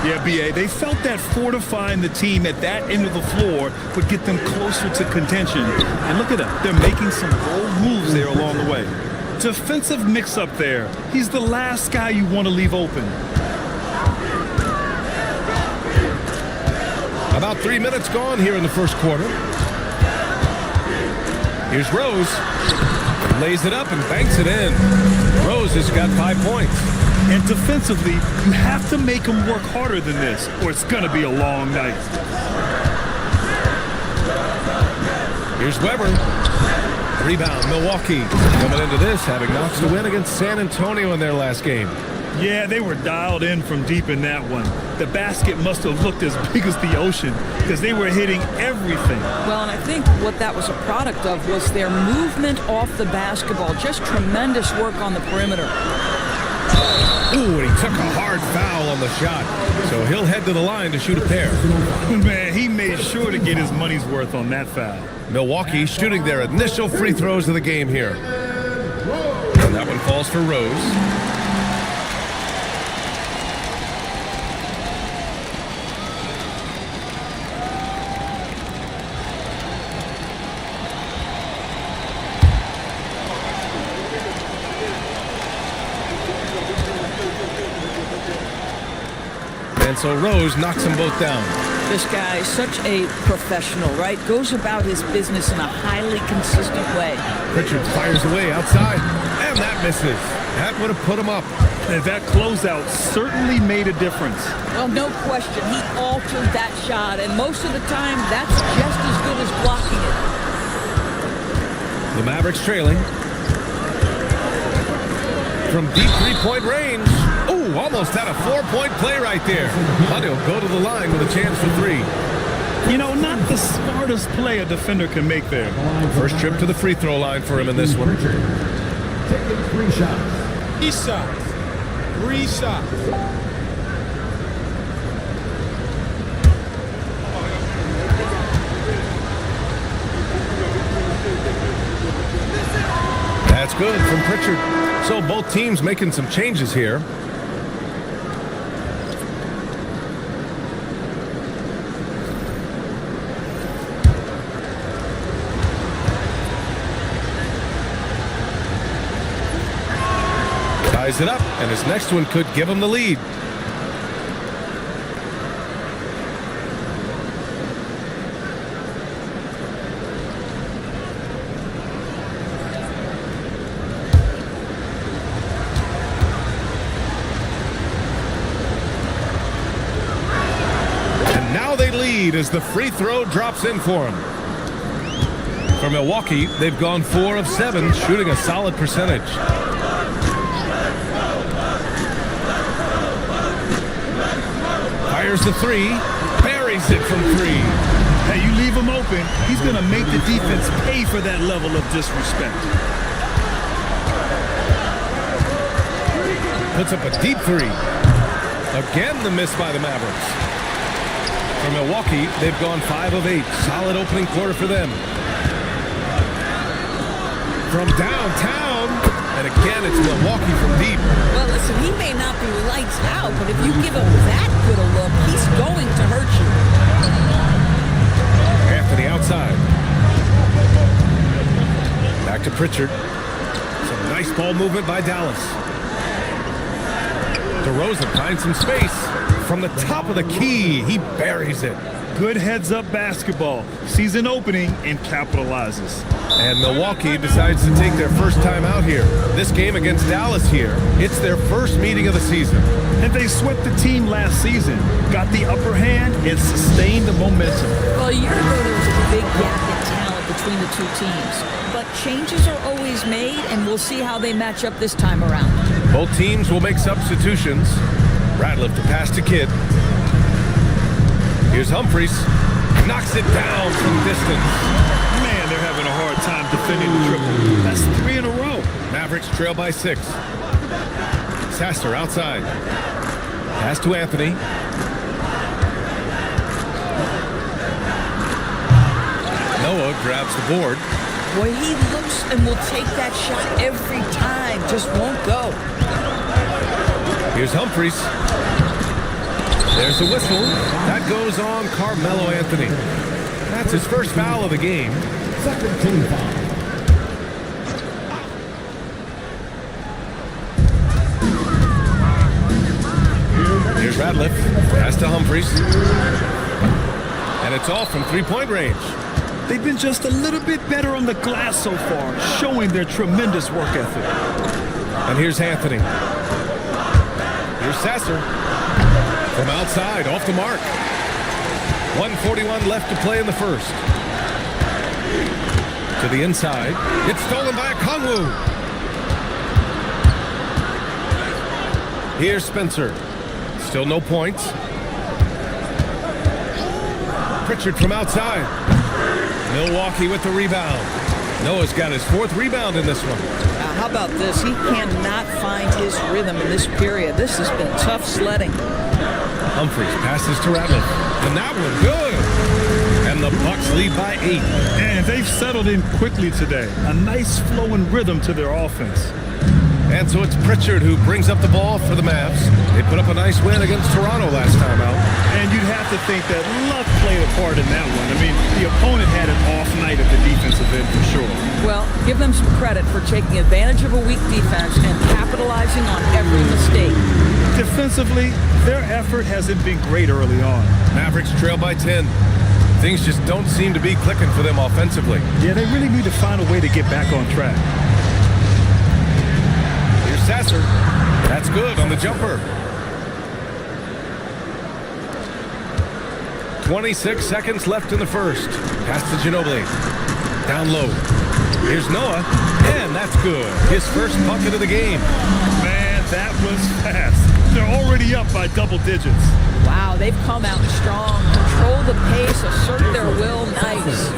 Yeah, B.A., they felt that fortifying the team at that end of the floor would get them closer to contention. And look at them. They're making some bold moves there along the way. Defensive mix-up there. He's the last guy you want to leave open. About 3 minutes gone here in the first quarter. Here's Rose. Lays it up and banks it in. Rose has got 5 points. And defensively, you have to make him work harder than this, or it's going to be a long night. Here's Weber. Rebound, Milwaukee. Coming into this, having notched a win against San Antonio in their last game. Yeah, they were dialed in from deep in that one. The basket must have looked as big as the ocean because they were hitting everything. Well, and I think what that was a product of was their movement off the basketball. Just tremendous work on the perimeter. Ooh, and he took a hard foul on the shot. So he'll head to the line to shoot a pair. Man, he made sure to get his money's worth on that foul. Milwaukee shooting their initial free throws of the game here. And that one falls for Rose. And so Rose knocks them both down. This guy is such a professional, right? Goes about his business in a highly consistent way. Pritchard fires away outside, and that misses. That would have put him up. And that closeout certainly made a difference. Well, no question. He altered that shot, and most of the time, that's just as good as blocking it. The Mavericks trailing. From deep three-point range. Ooh, almost had a 4-point play right there. But he'll go to the line with a chance for 3. You know, not the smartest play a defender can make there. First trip to the free throw line for him in this one. Taking 3 shots. 3 shots. 3 shots. That's good from Pritchard. So both teams making some changes here. ties it up, and his next one could give him the lead. And now they lead as the free throw drops in for him. For Milwaukee, they've gone 4 of 7, shooting a solid percentage. Fires the three, buries it from 3. Hey, you leave him open, he's going to make the defense pay for that level of disrespect. Puts up a deep 3. Again, the miss by the Mavericks. For Milwaukee, they've gone 5 of 8. Solid opening quarter for them. From downtown, and again, it's Milwaukee from deep. Well, listen, he may not be lights out, but if you give him that good a look, he's going to hurt you. Anthony outside. Back to Pritchard. Some nice ball movement by Dallas. DeRozan finds some space. From the top of the key, he buries it. Good heads-up basketball. Sees an opening and capitalizes. And Milwaukee decides to take their first time out here. This game against Dallas here, it's their first meeting of the season. And they swept the team last season, got the upper hand, and sustained the momentum. Well, a year ago, there was a big gap in talent between the two teams. But changes are always made, and we'll see how they match up this time around. Both teams will make substitutions. Ratliff to pass to Kidd. Here's Humphries. Knocks it down from distance. Man, they're having a hard time defending the triple. That's 3 in a row. Mavericks trail by 6. Sasser outside. Pass to Anthony. Noah grabs the board. Boy, he looks and will take that shot every time. Just won't go. Here's Humphries. There's the whistle. That goes on Carmelo Anthony. That's his first foul of the game. Second team foul. Here's Ratliff. Pass to Humphries. And it's off from three-point range. They've been just a little bit better on the glass so far, showing their tremendous work ethic. And here's Anthony. Here's Sasser. From outside, off the mark. 1:41 left to play in the first. To the inside. It's stolen by Okongwu. Here's Spencer. Still no points. Pritchard from outside. Milwaukee with the rebound. Noah's got his 4th rebound in this one. Now, how about this? He cannot find his rhythm in this period. This has been tough sledding. Humphries passes to Ratliff. And that one good. And the Bucks lead by 8. And they've settled in quickly today. A nice flowing rhythm to their offense. And so it's Pritchard who brings up the ball for the Mavs. They put up a nice win against Toronto last time out. And you'd have to think that luck played a part in that one. I mean, the opponent had an off night at the defensive end for sure. Well, give them some credit for taking advantage of a weak defense and capitalizing on every mistake. Defensively, their effort hasn't been great early on. Mavericks trail by 10. Things just don't seem to be clicking for them offensively. Yeah, they really need to find a way to get back on track. Here's Sasser. That's good on the jumper. 26 seconds left in the first. Pass to Ginobili. Down low. Here's Noah. And that's good. His first bucket of the game. Man, that was fast. They're already up by double digits. Wow, they've come out strong. Control the pace, assert their will. Nice.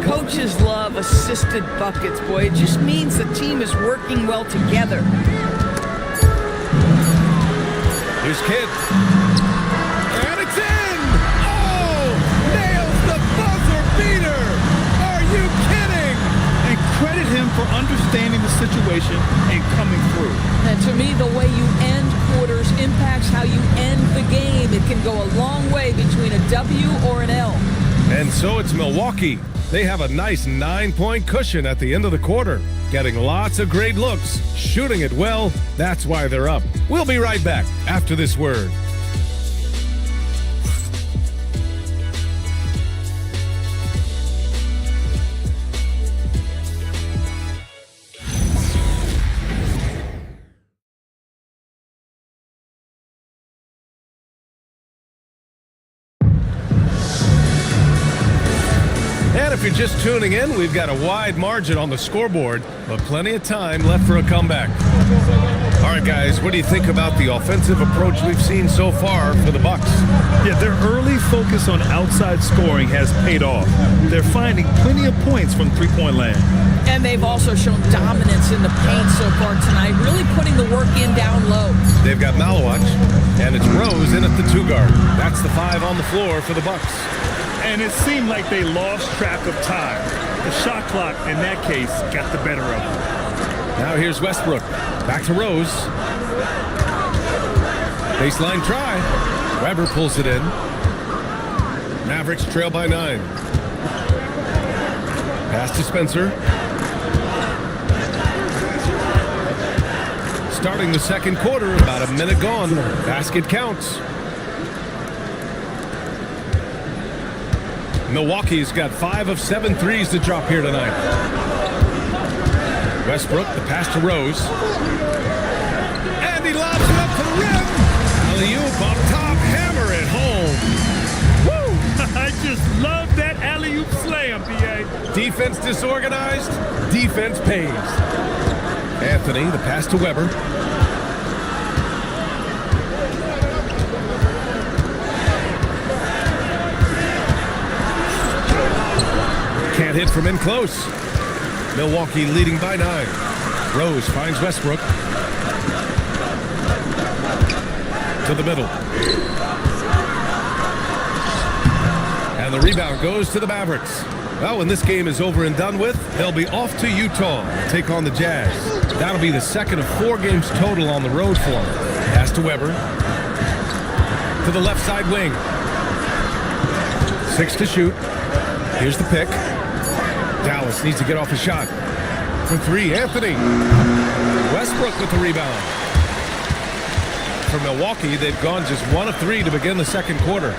Coaches love assisted buckets, boy. It just means the team is working well together. Here's Kidd. And it's in! Oh! Nails the buzzer beater! Are you kidding? And credit him for understanding the situation and coming through. And to me, the way you end quarters impacts how you end the game. It can go a long way between a W or an L. And so it's Milwaukee They have a nice 9-point cushion at the end of the quarter. Getting lots of great looks, shooting it well, that's why they're up. We'll be right back after this word. And if you're just tuning in, we've got a wide margin on the scoreboard, but plenty of time left for a comeback. All right, guys, what do you think about the offensive approach we've seen so far for the Bucks? Yeah, their early focus on outside scoring has paid off. They're finding plenty of points from three-point land. And they've also shown dominance in the paint so far tonight, really putting the work in down low. They've got Malawach, and it's Rose in at the 2 guard. That's the 5 on the floor for the Bucks. And it seemed like they lost track of time. The shot clock, in that case, got the better of them. Now here's Westbrook. Back to Rose. Baseline try. Weber pulls it in. Mavericks trail by 9. Pass to Spencer. Starting the second quarter, about a minute gone. Basket counts. Milwaukee's got 5 of 7 threes to drop here tonight. Westbrook, the pass to Rose. And he lobs it up to the rim. Alley-oop up top, hammer it home. Woo! I just love that alley-oop slam, B.A. Defense disorganized, defense pays. Anthony, the pass to Weber. Can't hit from in close. Milwaukee leading by 9. Rose finds Westbrook. To the middle. And the rebound goes to the Mavericks. Well, when this game is over and done with, they'll be off to Utah to take on the Jazz. That'll be the second of 4 games total on the road for them. Pass to Weber. To the left side wing. 6 to shoot. Here's the pick. Dallas needs to get off a shot. For 3, Anthony. Westbrook with the rebound. For Milwaukee, they've gone just 1 of 3 to begin the second quarter.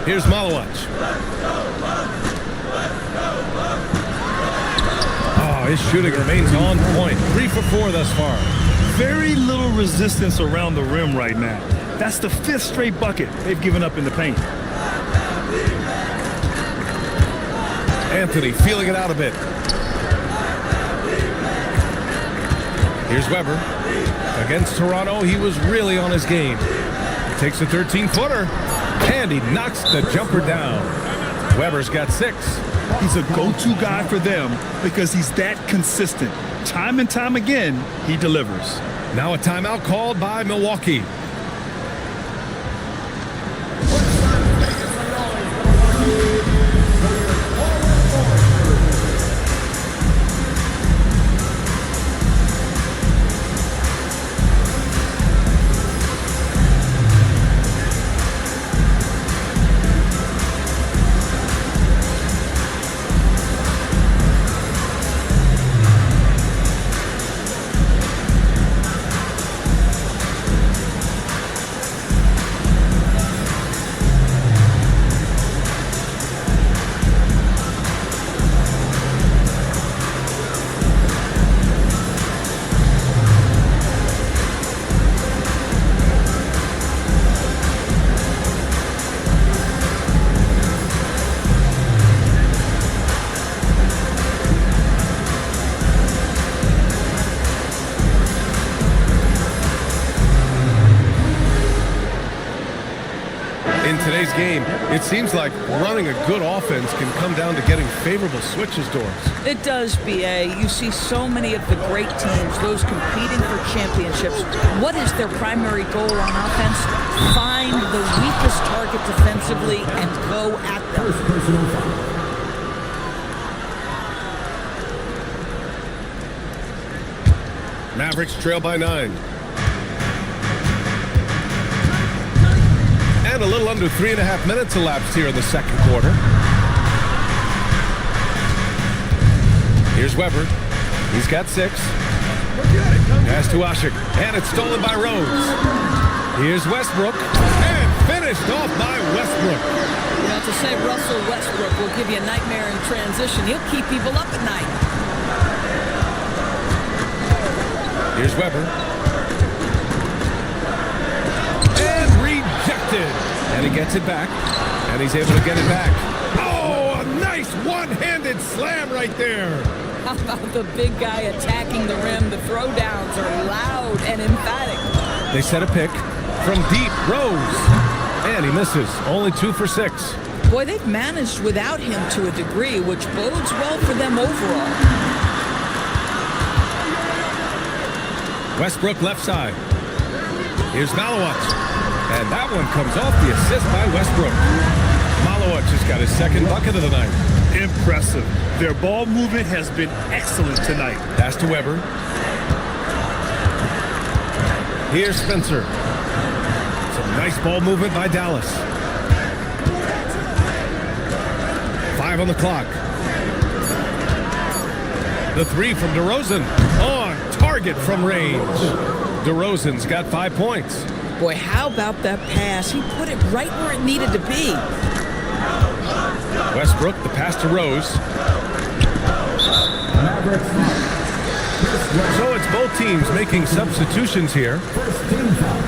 Here's Malawach. Oh, his shooting remains on point. 3 for 4 thus far. Very little resistance around the rim right now. That's the 5th straight bucket they've given up in the paint. Anthony feeling it out a bit. Here's Weber. Against Toronto, he was really on his game. Takes a 13-footer, and he knocks the jumper down. Weber's got 6. He's a go-to guy for them because he's that consistent. Time and time again, he delivers. Now a timeout called by Milwaukee. Today's game, it seems like running a good offense can come down to getting favorable switches, Doris. It does, B.A. You see so many of the great teams, those competing for championships. What is their primary goal on offense? Find the weakest target defensively and go at them. Mavericks trail by 9. And a little under 3.5 minutes elapsed here in the second quarter. Here's Weber. He's got 6. Pass to Ashik, and it's stolen by Rose. Here's Westbrook, and finished off by Westbrook. You know, to say Russell Westbrook will give you a nightmare in transition, he'll keep people up at night. Here's Weber. And rejected. And he gets it back, and he's able to get it back. Oh, a nice one-handed slam right there. How about the big guy attacking the rim? The throwdowns are loud and emphatic. They set a pick from deep. Rose. And he misses. Only 2 for 6. Boy, they've managed without him to a degree, which bodes well for them overall. Westbrook left side. Here's Malowicz. And that one comes off the assist by Westbrook. Malowicz has got his 2nd bucket of the night. Impressive. Their ball movement has been excellent tonight. Pass to Weber. Here's Spencer. Some nice ball movement by Dallas. 5 on the clock. The 3 from DeRozan. On target from range. DeRozan's got 5 points. Boy, how about that pass? He put it right where it needed to be. Westbrook, the pass to Rose. So it's both teams making substitutions here. First team foul.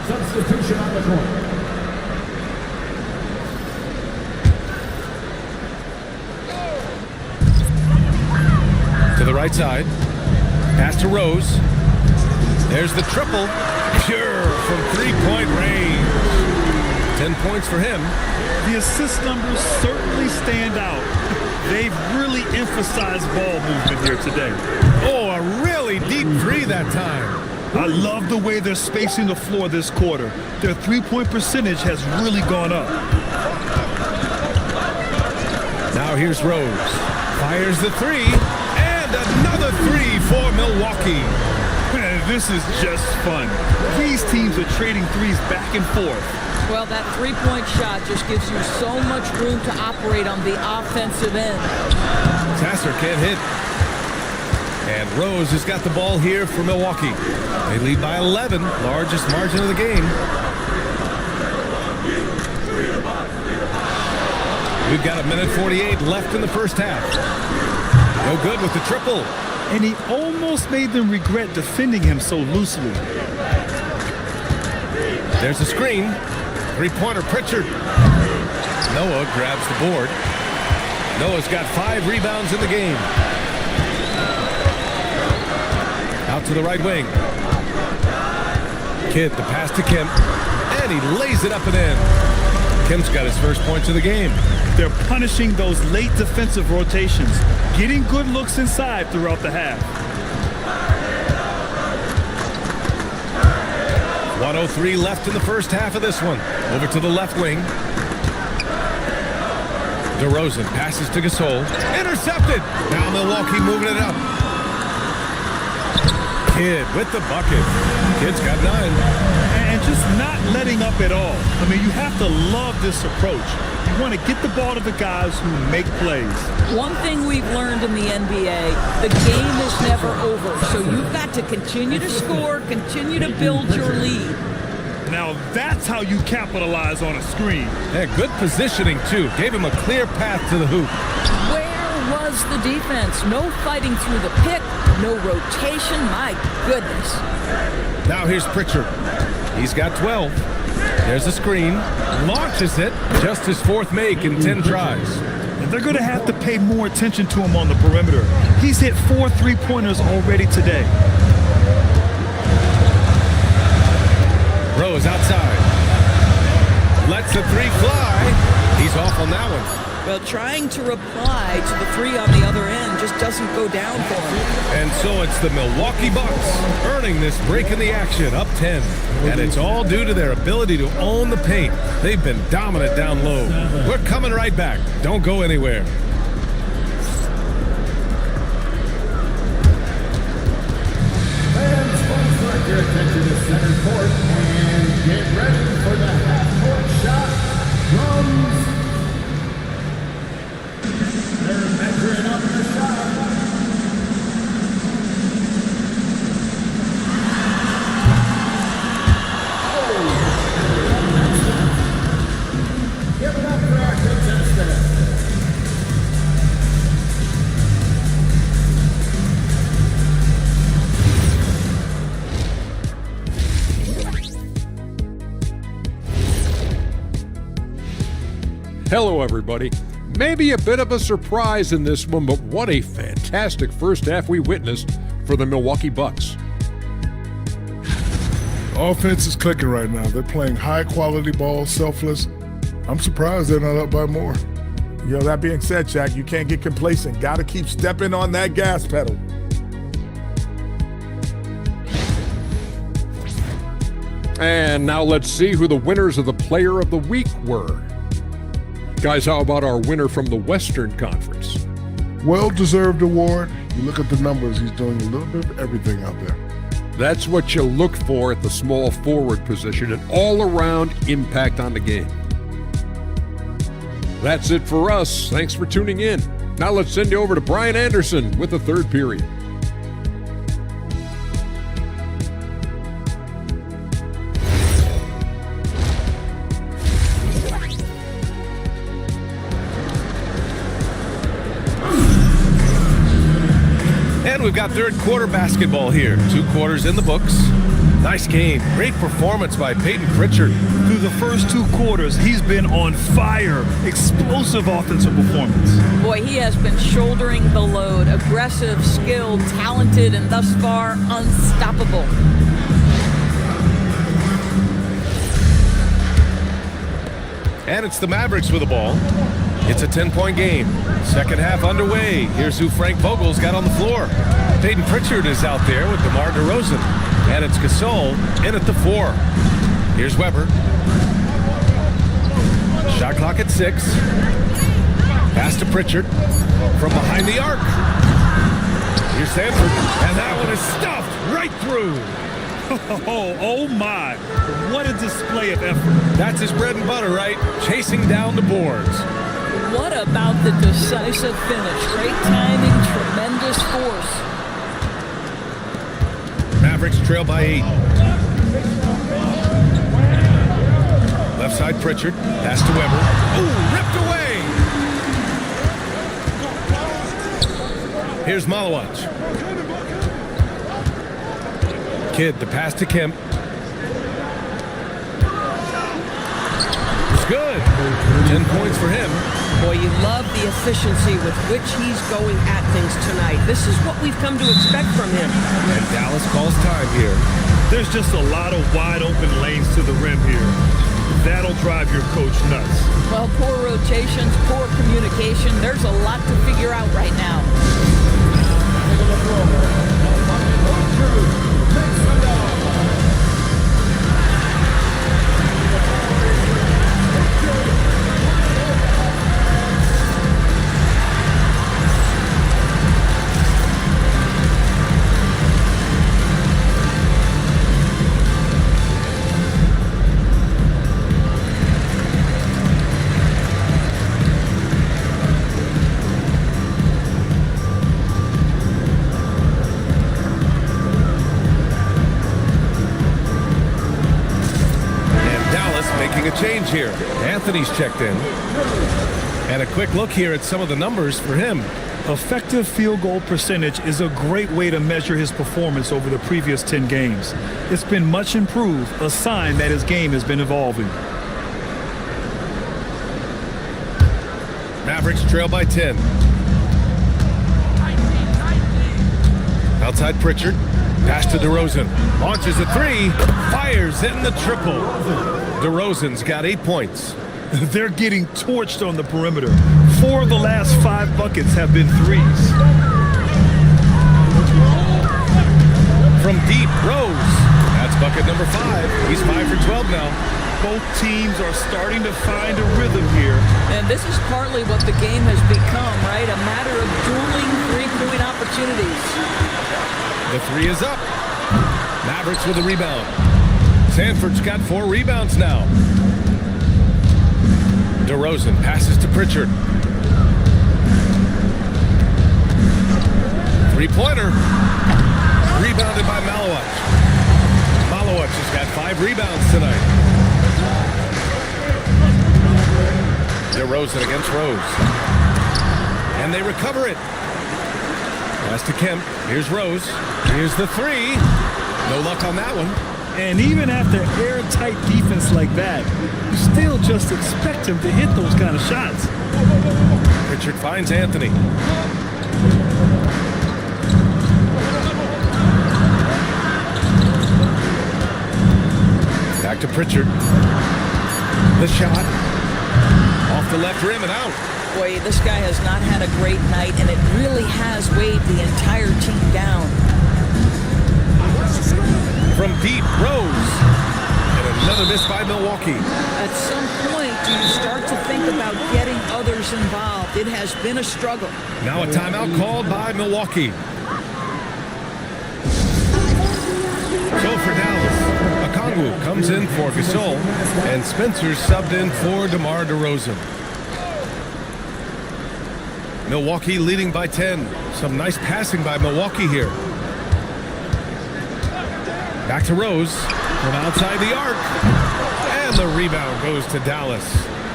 Substitution on the court. To the right side. Pass to Rose. There's the triple. Pure from 3-point range. 10 points for him. The assist numbers certainly stand out. They've really emphasized ball movement here today. Oh, a really deep 3 that time. I love the way they're spacing the floor this quarter. Their 3-point percentage has really gone up. Now here's Rose. Fires the 3. And another 3 for Milwaukee. Man, this is just fun. These teams are trading threes back and forth. Well, that 3-point shot just gives you so much room to operate on the offensive end. Sasser can't hit. And Rose has got the ball here for Milwaukee. They lead by 11, largest margin of the game. We've got 1:48 left in the first half. No good with the triple. And he almost made them regret defending him so loosely. There's a screen. 3-pointer Pritchard. Noah grabs the board. Noah's got 5 rebounds in the game. Out to the right wing. Kidd, the pass to Kemp. And he lays it up and in. Kemp's got his first points of the game. They're punishing those late defensive rotations, getting good looks inside throughout the half. 1:03 left in the first half of this one. Over to the left wing. DeRozan passes to Gasol. Intercepted. Now Milwaukee moving it up. Kidd with the bucket. Kidd's got 9. And just not letting up at all. I mean, you have to love this approach. You want to get the ball to the guys who make plays. One thing we've learned in the NBA, the game is never over. So you've got to continue to score, continue to build your lead. Now that's how you capitalize on a screen. Yeah, good positioning, too. Gave him a clear path to the hoop. Where was the defense? No fighting through the pick, no rotation. My goodness. Now here's Pritchard. He's got 12. There's a screen. Launches it. Just his 4th make in 10 tries. And they're going to have to pay more attention to him on the perimeter. He's hit 4 3-pointers already today. Rose outside. Lets the 3 fly. He's off on that one. Well, trying to reply to the 3 on the other end just doesn't go down for him. And so it's the Milwaukee Bucks earning this break in the action, up 10. And it's all due to their ability to own the paint. They've been dominant down low. We're coming right back. Don't go anywhere. Fans, folks, direct your attention to center court and get ready for the half-court shot from... They're measuring up the shot. Hello, everybody. Maybe a bit of a surprise in this one, but what a fantastic first half we witnessed for the Milwaukee Bucks. Offense is clicking right now. They're playing high-quality ball, selfless. I'm surprised they're not up by more. Yo, that being said, Shaq, you can't get complacent. Got to keep stepping on that gas pedal. And now let's see who the winners of the Player of the Week were. Guys, how about our winner from the Western Conference? Well-deserved award. You look at the numbers, he's doing a little bit of everything out there. That's what you look for at the small forward position, an all-around impact on the game. That's it for us. Thanks for tuning in. Now let's send you over to Brian Anderson with the third period. And we've got third quarter basketball here. 2 quarters in the books. Nice game. Great performance by Peyton Pritchard. Through the first 2 quarters, he's been on fire. Explosive offensive performance. Boy, he has been shouldering the load. Aggressive, skilled, talented, and thus far, unstoppable. And it's the Mavericks with the ball. It's a 10-point game. Second half underway. Here's who Frank Vogel's got on the floor. Peyton Pritchard is out there with DeMar DeRozan. And it's Gasol in at the 4. Here's Weber. Shot clock at 6. Pass to Pritchard from behind the arc. Here's Sanford. And that one is stuffed right through. Oh my. What a display of effort. That's his bread and butter, right? Chasing down the boards. What about the decisive finish? Great timing, tremendous force. Mavericks trail by 8. Left side Pritchard. Pass to Weber. Ooh, ripped away. Here's Malawach. Kidd, the pass to Kemp. It's good. 10 points for him. Boy, you love the efficiency with which he's going at things tonight. This is what we've come to expect from him. And Dallas calls time here. There's just a lot of wide open lanes to the rim here. That'll drive your coach nuts. Well, poor rotations, poor communication. There's a lot to figure out right now. Change here. Anthony's checked in. And a quick look here at some of the numbers for him. Effective field goal percentage is a great way to measure his performance over the previous 10 games. It's been much improved, a sign that his game has been evolving. Mavericks trail by 10. Outside Pritchard. Pass to DeRozan. Launches a 3. Fires in the triple. DeRozan's got 8 points. They're getting torched on the perimeter. 4 of the last 5 buckets have been threes. From deep, Rose. That's bucket number 5. He's 5 for 12 now. Both teams are starting to find a rhythm here. And this is partly what the game has become, right? A matter of dueling three-point opportunities. The 3 is up. Mavericks with a rebound. Sanford's got 4 rebounds now. DeRozan passes to Pritchard. 3-pointer. Rebounded by Malawach. Malawach has got 5 rebounds tonight. DeRozan against Rose. And they recover it. Pass to Kemp. Here's Rose. Here's the 3. No luck on that one. And even after airtight defense like that, you still just expect him to hit those kind of shots. Pritchard finds Anthony. Back to Pritchard. The shot. Off the left rim and out. Boy, this guy has not had a great night, and it really has weighed the entire team down. From deep, Rose. And another miss by Milwaukee. At some point, do you start to think about getting others involved? It has been a struggle. Now a timeout called by Milwaukee. So for Dallas, Okongwu comes in for Gasol, and Spencer's subbed in for DeMar DeRozan. Milwaukee leading by 10. Some nice passing by Milwaukee here. Back to Rose from outside the arc. And the rebound goes to Dallas.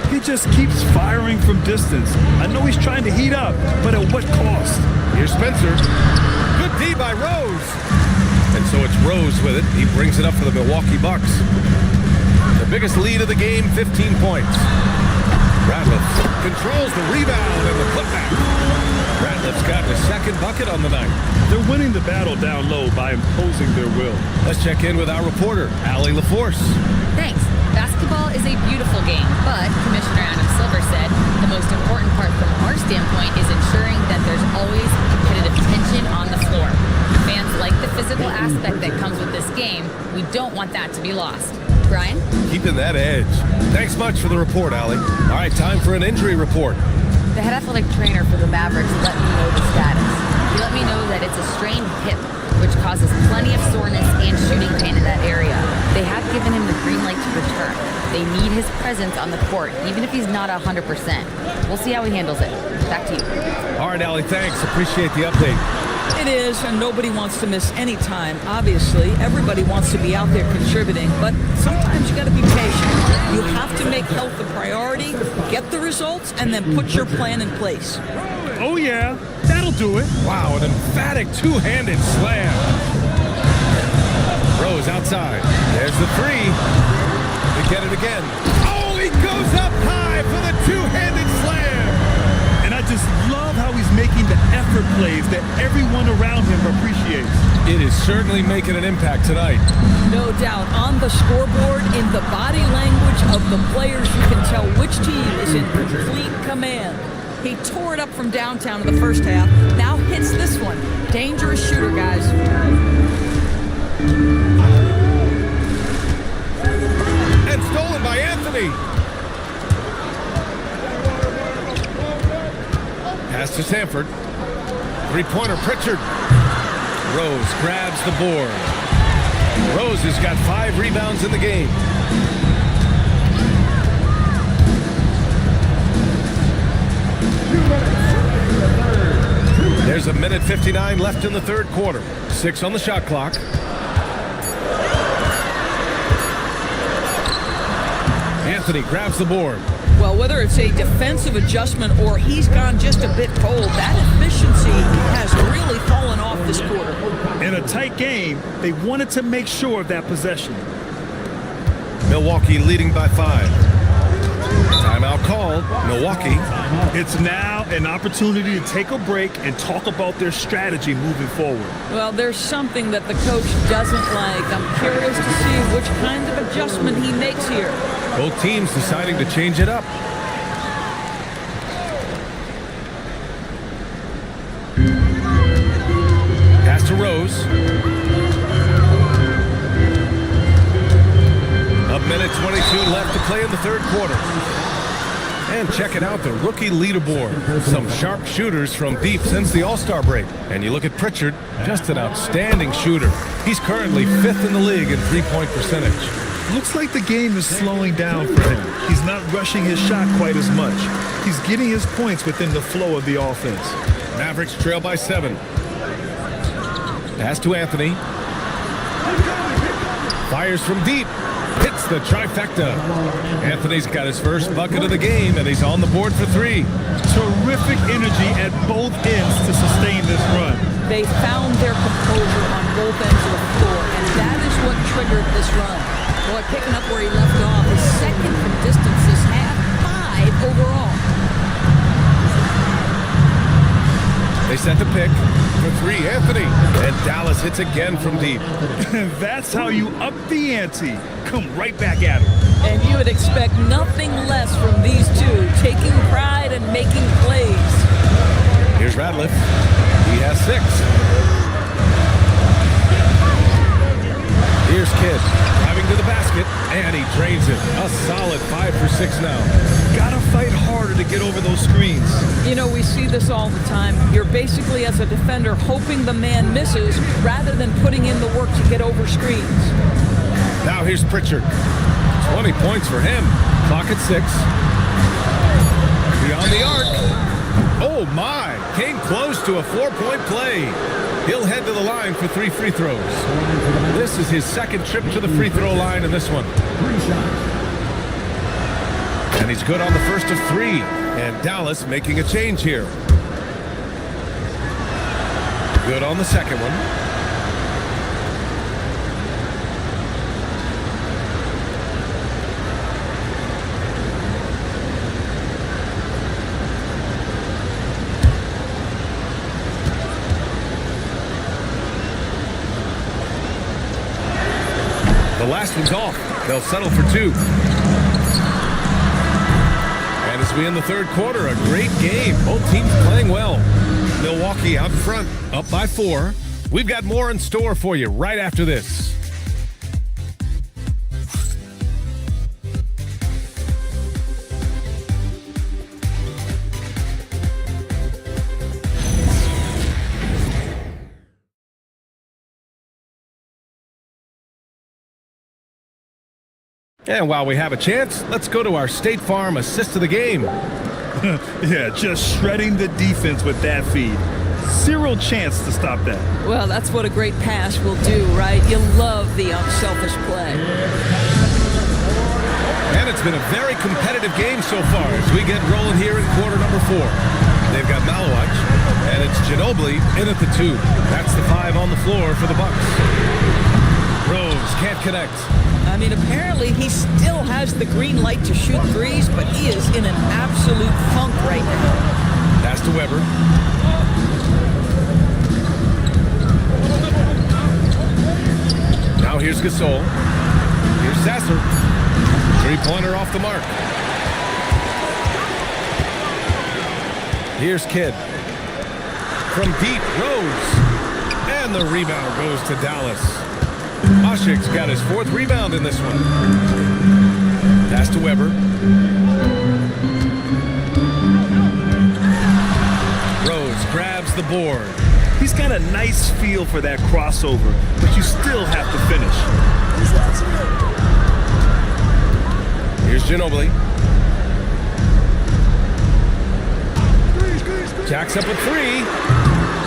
He just keeps firing from distance. I know he's trying to heat up, but at what cost? Here's Spencer. Good D by Rose. And so it's Rose with it. He brings it up for the Milwaukee Bucks. The biggest lead of the game, 15 points. Ratliff controls the rebound and the putback. Ratliff's got the second bucket on the night. They're winning the battle down low by imposing their will. Let's check in with our reporter, Allie LaForce. Thanks. Basketball is a beautiful game, but Commissioner Adam Silver said the most important part from our standpoint is ensuring that there's always competitive tension on the floor. Fans like the physical aspect that comes with this game. We don't want that to be lost. Brian? Keeping that edge. Thanks much for the report, Allie. All right, time for an injury report. The head athletic trainer for the Mavericks let me know the status. He let me know that it's a strained hip, which causes plenty of soreness and shooting pain in that area. They have given him the green light to return. They need his presence on the court, even if he's not 100%. We'll see how he handles it. Back to you. All right, Allie, thanks. Appreciate the update. It is, and nobody wants to miss any time. Obviously, everybody wants to be out there contributing, but sometimes you got to be patient. You have to make health a priority, get the results, and then put your plan in place. Oh, yeah. That'll do it. Wow, an emphatic two-handed slam. Rose outside. There's the three. They get it again. Oh, he goes up high for the two-handed slam. And I just love how he's making the effort plays that everyone around him appreciates. It is certainly making an impact tonight. No doubt. On the scoreboard, in the body language of the players, you can tell which team is in complete command. He tore it up from downtown in the first half. Now hits this one. Dangerous shooter, guys. And stolen by Anthony. Pass to Sanford. Three-pointer, Pritchard. Rose grabs the board. Rose has got 5 rebounds in the game. There's a minute 59 left in the third quarter. 6 on the shot clock. Anthony grabs the board. Well, whether it's a defensive adjustment or he's gone just a bit cold, that efficiency has really fallen off this quarter. In a tight game, they wanted to make sure of that possession. Milwaukee leading by 5. Timeout called. Milwaukee. It's now an opportunity to take a break and talk about their strategy moving forward. Well, there's something that the coach doesn't like. I'm curious to see which kind of adjustment he makes here. Both teams deciding to change it up. Pass to Rose. A minute 22 left to play in the third quarter. And check it out, the rookie leaderboard. Some sharp shooters from deep since the All-Star break. And you look at Pritchard, just an outstanding shooter. He's currently 5th in the league in three-point percentage. Looks like the game is slowing down for him. He's not rushing his shot quite as much. He's getting his points within the flow of the offense. Mavericks trail by 7. Pass to Anthony. Fires from deep. Hits the trifecta. Anthony's got his first bucket of the game, and he's on the board for 3. Terrific energy at both ends to sustain this run. They found their composure on both ends of the floor, and that is what triggered this run. Boy, picking up where he left off. His second from distance this half, 5 overall. They set the pick for 3, Anthony. And Dallas hits again from deep. That's how you up the ante. Come right back at him. And you would expect nothing less from these two, taking pride and making plays. Here's Radliff. He has 6. Here's Kidd. Driving to the basket, and he drains it. A solid 5 for 6 now. Gotta fight harder to get over those screens. You know, we see this all the time. You're basically, as a defender, hoping the man misses rather than putting in the work to get over screens. Now here's Pritchard. 20 points for him. Clock at 6. Beyond the arc. Oh my! Came close to a 4-point play. He'll head to the line for 3 free throws. This is his second trip to the free throw line in this one. And he's good on the first of 3. And Dallas making a change here. Good on the second one. The last one's off. They'll settle for 2. And as we end the third quarter, a great game. Both teams playing well. Milwaukee out front, up by 4. We've got more in store for you right after this. And while we have a chance, let's go to our State Farm assist of the game. Yeah, just shredding the defense with that feed. 0 chance to stop that. Well, that's what a great pass will do, right? You love the unselfish play. And it's been a very competitive game so far as we get rolling here in quarter number 4. They've got Malowich, and it's Ginobili in at the 2. That's the 5 on the floor for the Bucks. Rose can't connect. I mean, apparently he still has the green light to shoot threes, but he is in an absolute funk right now. Pass to Weber. Now here's Gasol. Here's Sasser. 3-pointer off the mark. Here's Kidd. From deep, Rose. And the rebound goes to Dallas. Oshik's got his 4th rebound in this one. Pass to Weber. Rose grabs the board. He's got a nice feel for that crossover, but you still have to finish. Here's Ginobili. Jacks up a 3.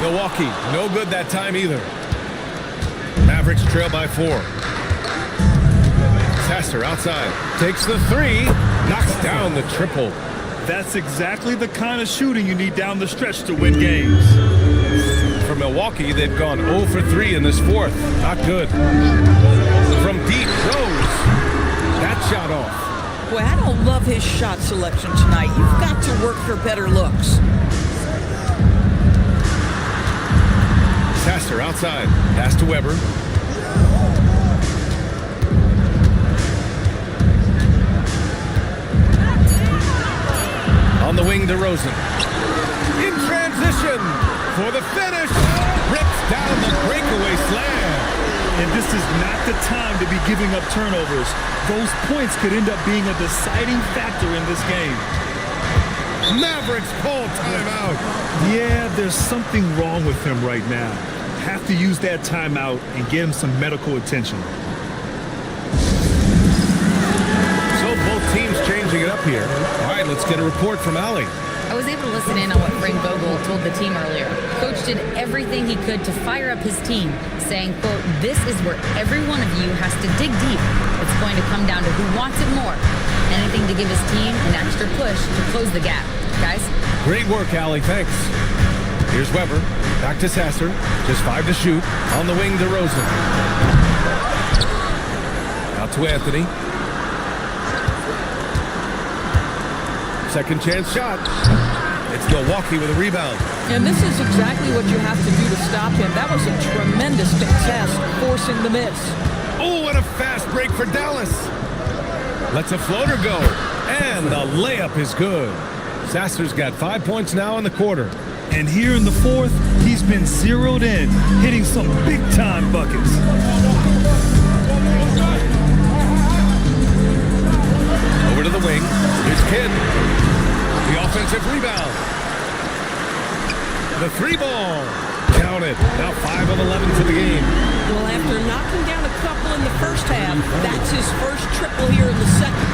Milwaukee, no good that time either. Mavericks trail by 4. Sasser outside. Takes the 3. Knocks down the triple. That's exactly the kind of shooting you need down the stretch to win games. For Milwaukee, they've gone 0 for 3 in this 4th. Not good. From deep, Rose. That shot off. Boy, I don't love his shot selection tonight. You've got to work for better looks. Sasser outside. Pass to Weber. On the wing to Rosen. In transition for the finish. Rips down the breakaway slam. And this is not the time to be giving up turnovers. Those points could end up being a deciding factor in this game. Mavericks call timeout. Yeah, there's something wrong with him right now. Have to use that timeout and get him some medical attention. So both teams changing it up here. All right, let's get a report from Allie. I was able to listen in on what Frank Vogel told the team earlier. Coach did everything he could to fire up his team, saying, quote, "This is where every one of you has to dig deep. It's going to come down to who wants it more. Anything to give his team an extra push to close the gap." Guys? Great work, Allie. Thanks. Here's Weber. Back to Sasser. Just 5 to shoot. On the wing to Rosen. Out to Anthony. Second chance shot. It's Milwaukee with a rebound. And this is exactly what you have to do to stop him. That was a tremendous contest, forcing the miss. Oh, what a fast break for Dallas. Lets a floater go. And the layup is good. Sasser's got 5 points now in the quarter. And here in the fourth, he's been zeroed in, hitting some big-time buckets. Over to the wing. Here's Kidd. The offensive rebound. The three ball. Counted. Now 5 of 11 for the game. Well, after knocking down a couple in the first half, that's his first triple here in the second.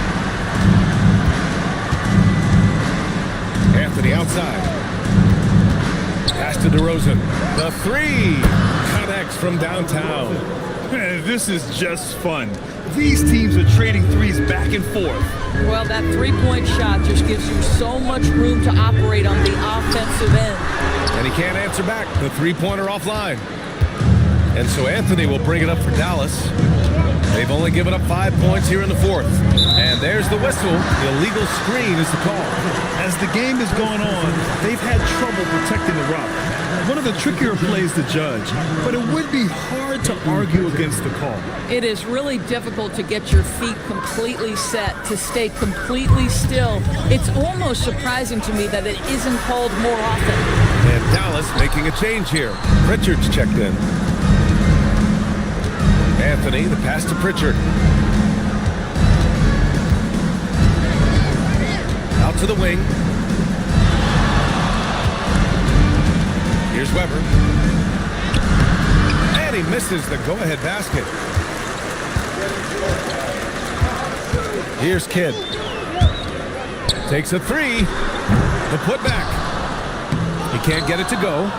Anthony outside. Pass to DeRozan. The three connects from downtown. This is just fun. These teams are trading threes back and forth. Well, that three-point shot just gives you so much room to operate on the offensive end. And he can't answer back. The three-pointer offline. And so Anthony will bring it up for Dallas. They've only given up 5 points here in the fourth. And there's the whistle. The illegal screen is the call. As the game has gone on, they've had trouble protecting the rock. One of the trickier plays to judge, but it would be hard to argue against the call. It is really difficult to get your feet completely set, to stay completely still. It's almost surprising to me that it isn't called more often. And Dallas making a change here. Pritchard's checked in. Anthony, the pass to Pritchard. Out to the wing. Here's Weber. And he misses the go-ahead basket. Here's Kidd. Takes a three. The putback. He can't get it to go.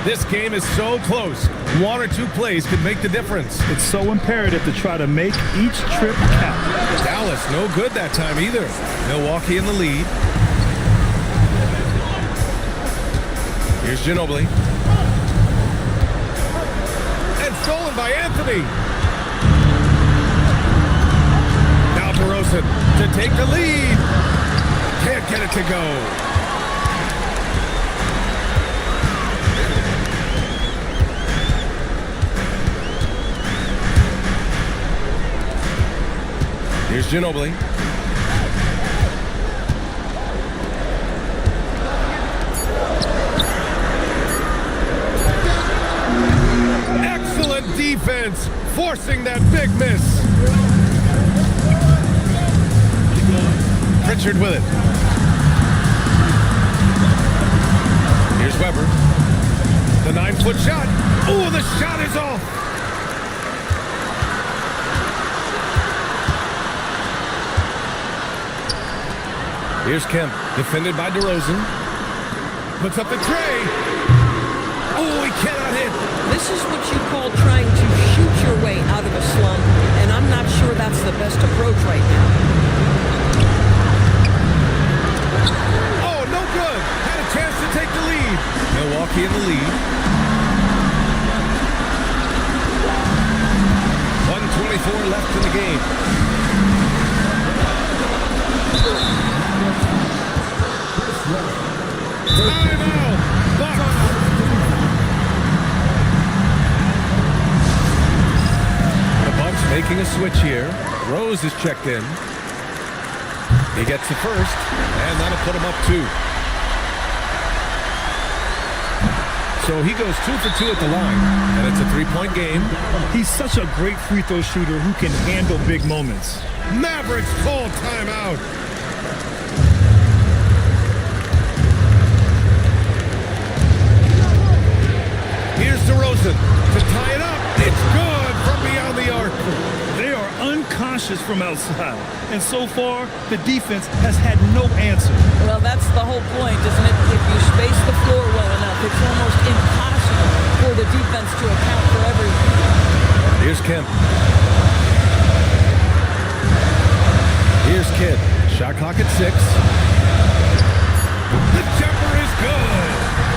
This game is so close. 1 or 2 plays could make the difference. It's so imperative to try to make each trip count. Dallas, no good that time either. Milwaukee in the lead. Here's Ginobili. And stolen by Anthony. Now DeRozan to take the lead. Can't get it to go. Here's Ginobili. Excellent defense, forcing that big miss. Pritchard with it. Here's Weber. The 9-foot shot. Oh, the shot is off. Here's Kemp, defended by DeRozan. Puts up the tray. Oh, he cannot hit. This is what you call trying to shoot your way out of a slump, and I'm not sure that's the best approach right now. Oh, no good. Had a chance to take the lead. Milwaukee in the lead. 1:24 left in the game. Timeout! Bucks! The Bucks making a switch here. Rose is checked in. He gets the first, and that'll put him up 2. So he goes 2 for 2 at the line, and it's a 3-point game. He's such a great free throw shooter who can handle big moments. Mavericks call timeout. Here's DeRozan to tie it up. It's good from beyond the arc. They are unconscious from outside, and so far, the defense has had no answer. Well, that's the whole point, isn't it? If you space the floor well enough, it's almost impossible for the defense to account for everything. Here's Kemp. Here's Kidd. Shot clock at 6. The jumper is good.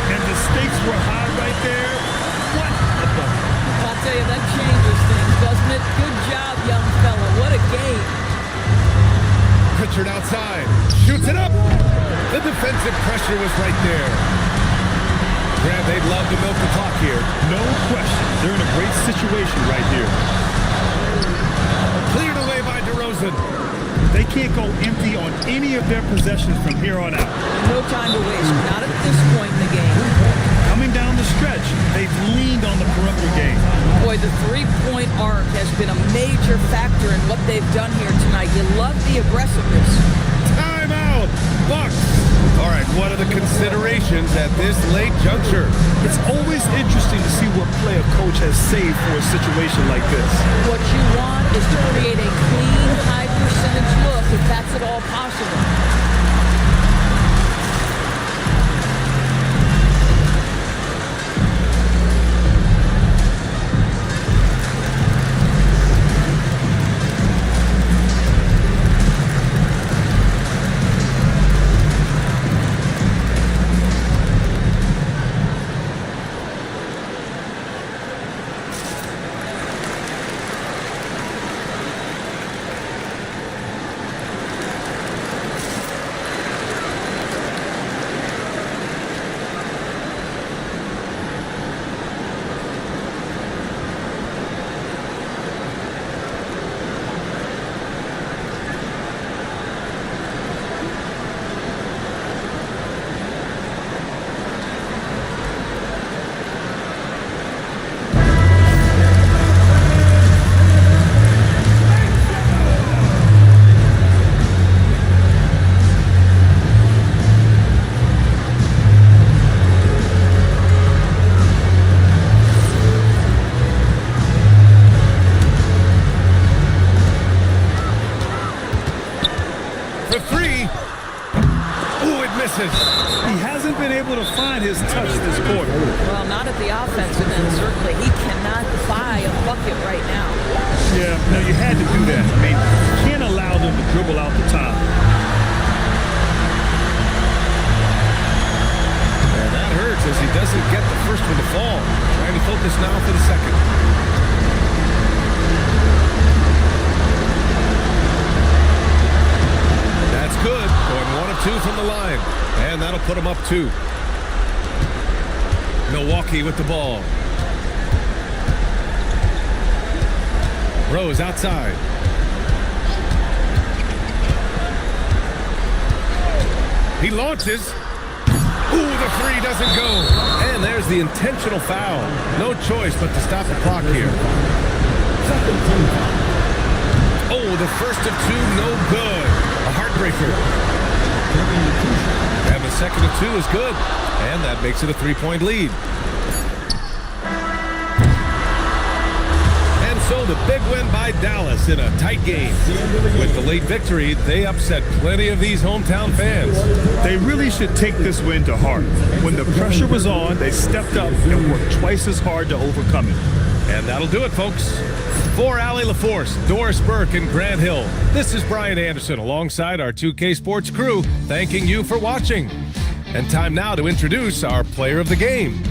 And the stakes were high right there. What a bucket. I'll tell you, that changes things, doesn't it? Good job, young fella. What a Pritchard outside. Shoots it up. The defensive pressure was right there. Grant, they'd love to milk the clock here. No question. They're in a great situation right here. Cleared away by DeRozan. They can't go empty on any of their possessions from here on out. No time to waste. Not at this point in the game. Coming down the stretch, they've leaned on the perimeter game. Boy, the three-point arc has been a major factor in what they've done here tonight. You love the aggressiveness. Timeout, Bucks. All right, what are the considerations at this late juncture? It's always interesting to see what play a coach has saved for a situation like this. What you want is to create a clean, high-percentage look if that's at all possible. For three. Ooh, it misses. He hasn't been able to find his touch this quarter. Well, not at the offensive end, certainly. He cannot buy a bucket right now. Yeah, no, you had to do that. I mean, you can't allow them to dribble out the top. And that hurts as he doesn't get the first one to fall. Trying to focus now for the second. That's good. Going 1 of 2 from the line. And that'll put him up 2. Milwaukee with the ball. Rose outside. He launches. Ooh, the three doesn't go. And there's the intentional foul. No choice but to stop the clock here. Oh, the first of 2, no good. A heartbreaker. And the second of 2 is good. And that makes it a 3-point lead. And so the big win by Dallas in a tight game. With the late victory, they upset plenty of these hometown fans. They really should take this win to heart. When the pressure was on, they stepped up and worked twice as hard to overcome it. And that'll do it, folks. For Allie LaForce, Doris Burke, and Grant Hill, this is Brian Anderson alongside our 2K Sports crew, thanking you for watching. And time now to introduce our player of the game.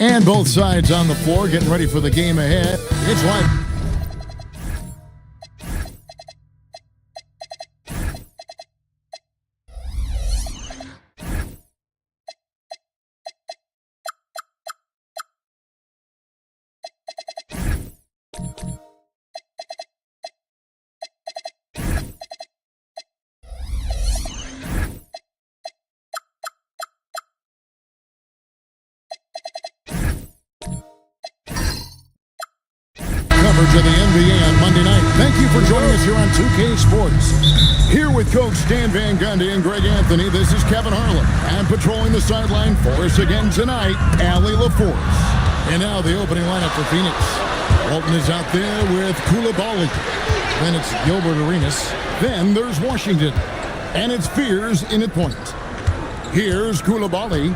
And both sides on the floor getting ready for the game ahead. It's like coverage of the NBA on Monday night. Thank you for joining us here on 2K Sports. Here with Coach Stan Van Gundy and Greg Anthony, this is Kevin Harlan. And patrolling the sideline for us again tonight, Allie LaForce. And now the opening lineup for Phoenix. Walton is out there with Coulibaly. Then it's Gilbert Arenas. Then there's Washington. And it's Fears in at point. Here's Coulibaly.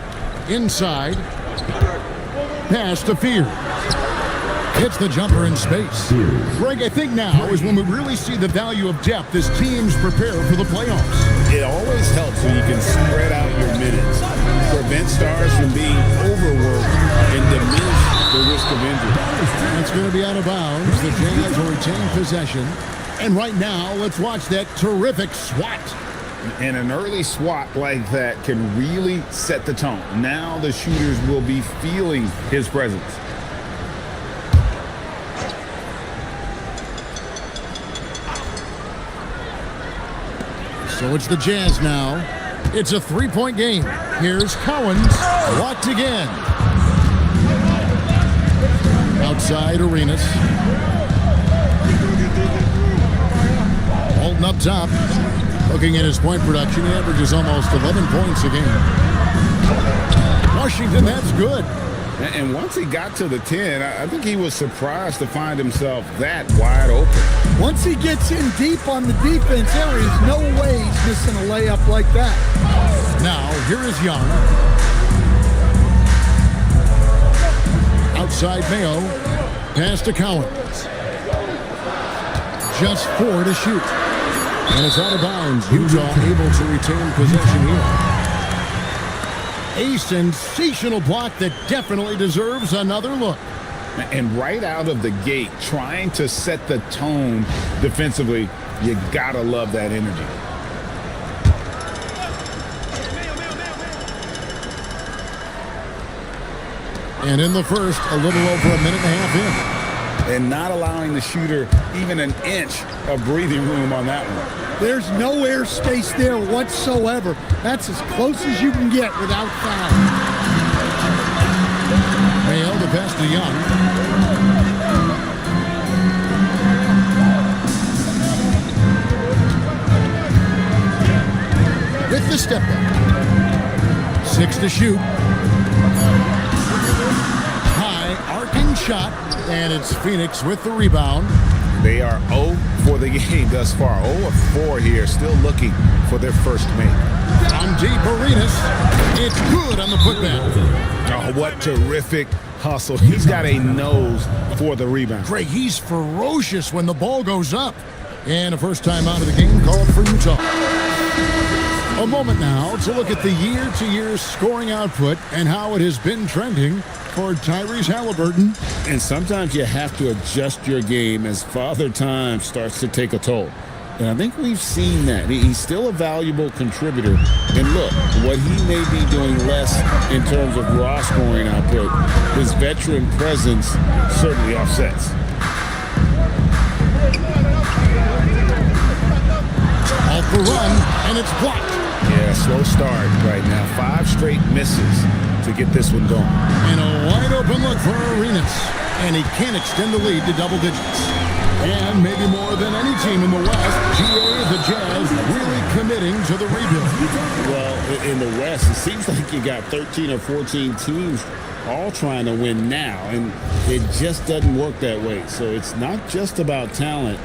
Inside. Pass to Fears. Hits the jumper in space. Greg, I think now is when we really see the value of depth as teams prepare for the playoffs. It always helps when you can spread out your minutes, prevent stars from being overworked, and diminish the risk of injury. It's going to be out of bounds. The Jazz will retain possession. And right now, let's watch that terrific swat. And an early swat like that can really set the tone. Now the shooters will be feeling his presence. So it's the Jazz now. It's a three-point game. Here's Cowens. Blocked again. Outside Arenas. Walton up top. Looking at his point production, he averages almost 11 points a game. Washington, that's good. And once he got to the 10, I think he was surprised to find himself that wide open. Once he gets in deep on the defense, there is no way he's missing a layup like that. Now, here is Young. Outside Mayo. Pass to Cowens. Just 4 to shoot. And it's out of bounds. Utah able to retain possession here. A sensational block that definitely deserves another look. And right out of the gate, trying to set the tone defensively, you gotta love that energy. And in the first, a little over a minute and a half in. And not allowing the shooter even an inch of breathing room on that one. There's no airspace there whatsoever. That's as close as you can get without foul. Mayo, the pass to Young. With the step back. 6 to shoot. High arcing shot. And it's Phoenix with the rebound. They are 0 for the game thus far. 0 of 4 here, still looking for their first make. On deep Arenas. It's good on the putback. Oh, what terrific hustle. He's got a nose for the rebound. Greg, he's ferocious when the ball goes up. And a first time out of the game called for Utah. A moment now to look at the year-to-year scoring output and how it has been trending for Tyrese Halliburton. And sometimes you have to adjust your game as Father Time starts to take a toll. And I think we've seen that. He's still a valuable contributor. And look, what he may be doing less in terms of raw scoring output, his veteran presence certainly offsets. Off the run, and it's blocked. Yeah, slow start right now. 5 straight misses to get this one going. And a wide open look for Arenas. And he can extend the lead to double digits. And maybe more than any team in the West, GA, the Jazz, really committing to the rebuild. Well, in the West, it seems like you got 13 or 14 teams all trying to win now, and it just doesn't work that way. So it's not just about talent,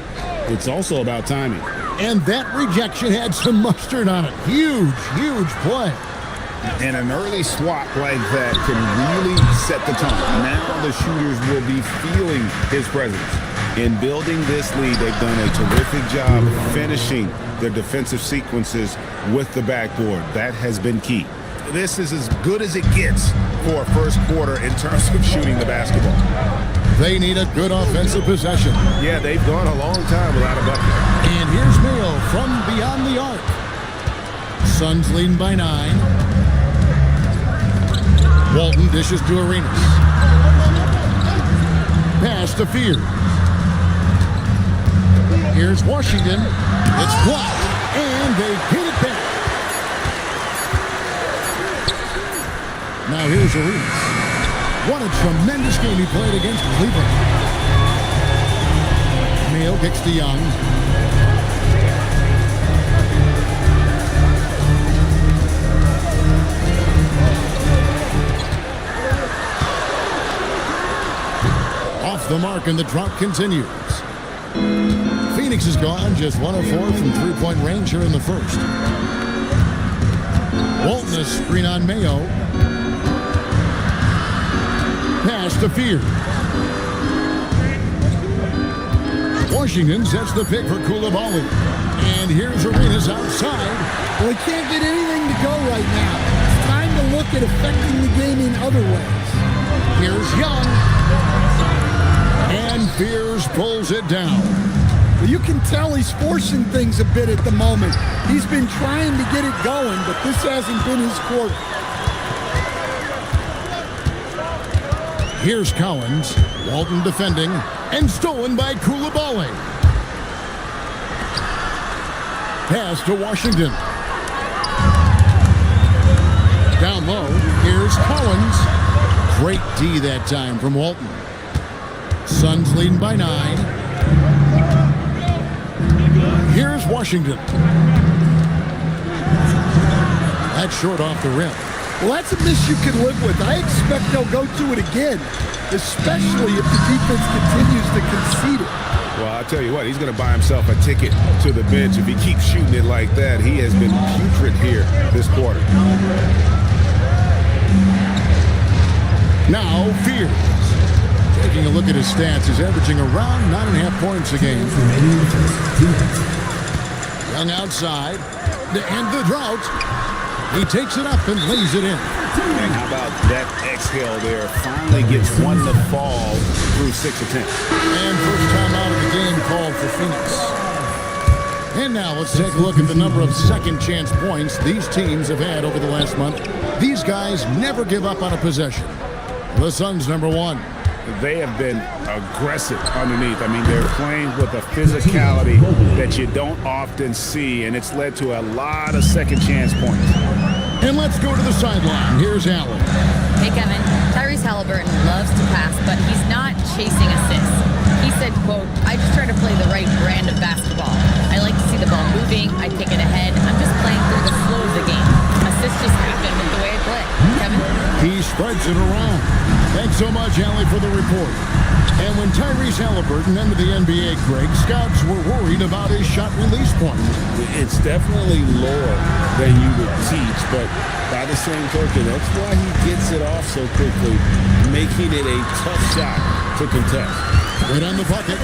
it's also about timing. And that rejection had some mustard on it. Huge, huge play. And an early swat like that can really set the tone. Now the shooters will be feeling his presence. In building this lead, they've done a terrific job finishing their defensive sequences with the backboard. That has been key. this is as good as it gets for a first quarter in terms of shooting the basketball. They need a good offensive possession. Yeah, they've gone a long time without a bucket. And here's MavsVsMIL from beyond the arc. Suns leading by 9. Walton dishes to Arenas. Pass to Fear. Here's Washington. It's blocked, and they get it back. Now here's Arenas. What a tremendous game he played against Cleveland. Mayo kicks to Young. Off the mark, and the drought continues. Phoenix is gone, just 1 of 4 from three-point range here in the first. Walton a screen on Mayo. Pass to Fear. Washington sets the pick for Coulibaly. And here's Arenas outside. Well, he can't get anything to go right now. It's time to look at affecting the game in other ways. Here's Young. And Fears pulls it down. Well, you can tell he's forcing things a bit at the moment. He's been trying to get it going, but this hasn't been his quarter. Here's Collins. Walton defending. And stolen by Coulibaly. Pass to Washington. Down low. Here's Collins. Great D that time from Walton. Suns leading by 9. Here's Washington. That's short off the rim. Well, that's a miss you can live with. I expect they'll go to it again, especially if the defense continues to concede it. Well, I'll tell you what, he's going to buy himself a ticket to the bench. If he keeps shooting it like that, he has been putrid here this quarter. Now, Fears. Taking a look at his stats, he's averaging around 9.5 points a game. Young outside, and the drought. He takes it up and lays it in. And how about that exhale there? Finally gets one to fall through 6 attempts. And first time out of the game called for Phoenix. And now let's take a look at the number of second chance points these teams have had over the last month. These guys never give up on a possession. The Suns number 1. They have been aggressive underneath. I mean, they're playing with a physicality that you don't often see, and it's led to a lot of second chance points. And let's go to the sideline. Here's Allen. Hey, Kevin. Tyrese Halliburton loves to pass, but he's not chasing assists. He said, quote, "I just try to play the right brand of basketball. I like to see the ball moving. I kick it ahead. I'm just playing through the flow of the game. Assists just happen with the way I play." Kevin? He spreads it around. Thanks so much, Allie, for the report. And when Tyrese Halliburton entered the NBA, Greg, scouts were worried about his shot release point. It's definitely lower than you would teach, but by the same token, that's why he gets it off so quickly, making it a tough shot to contest. Right on the bucket.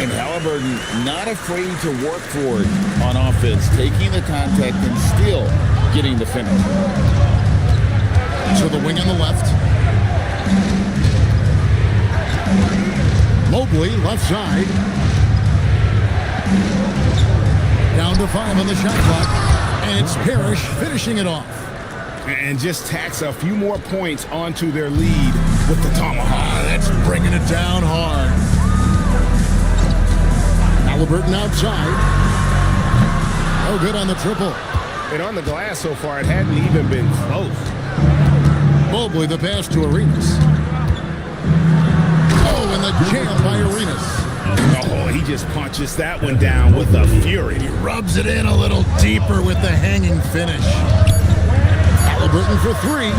And Halliburton not afraid to work for it on offense, taking the contact and still getting the finish. To the wing on the left. Mobley, left side. Down to 5 on the shot clock. And it's Parrish finishing it off. And just tacks a few more points onto their lead with the tomahawk. That's bringing it down hard. Halliburton outside. Oh, good on the triple. And on the glass so far, it hadn't even been close. Mobley, the pass to Arenas. Oh, and the jam by Arenas. Oh, he just punches that one down with a fury. He rubs it in a little deeper with the hanging finish. Halliburton for 3.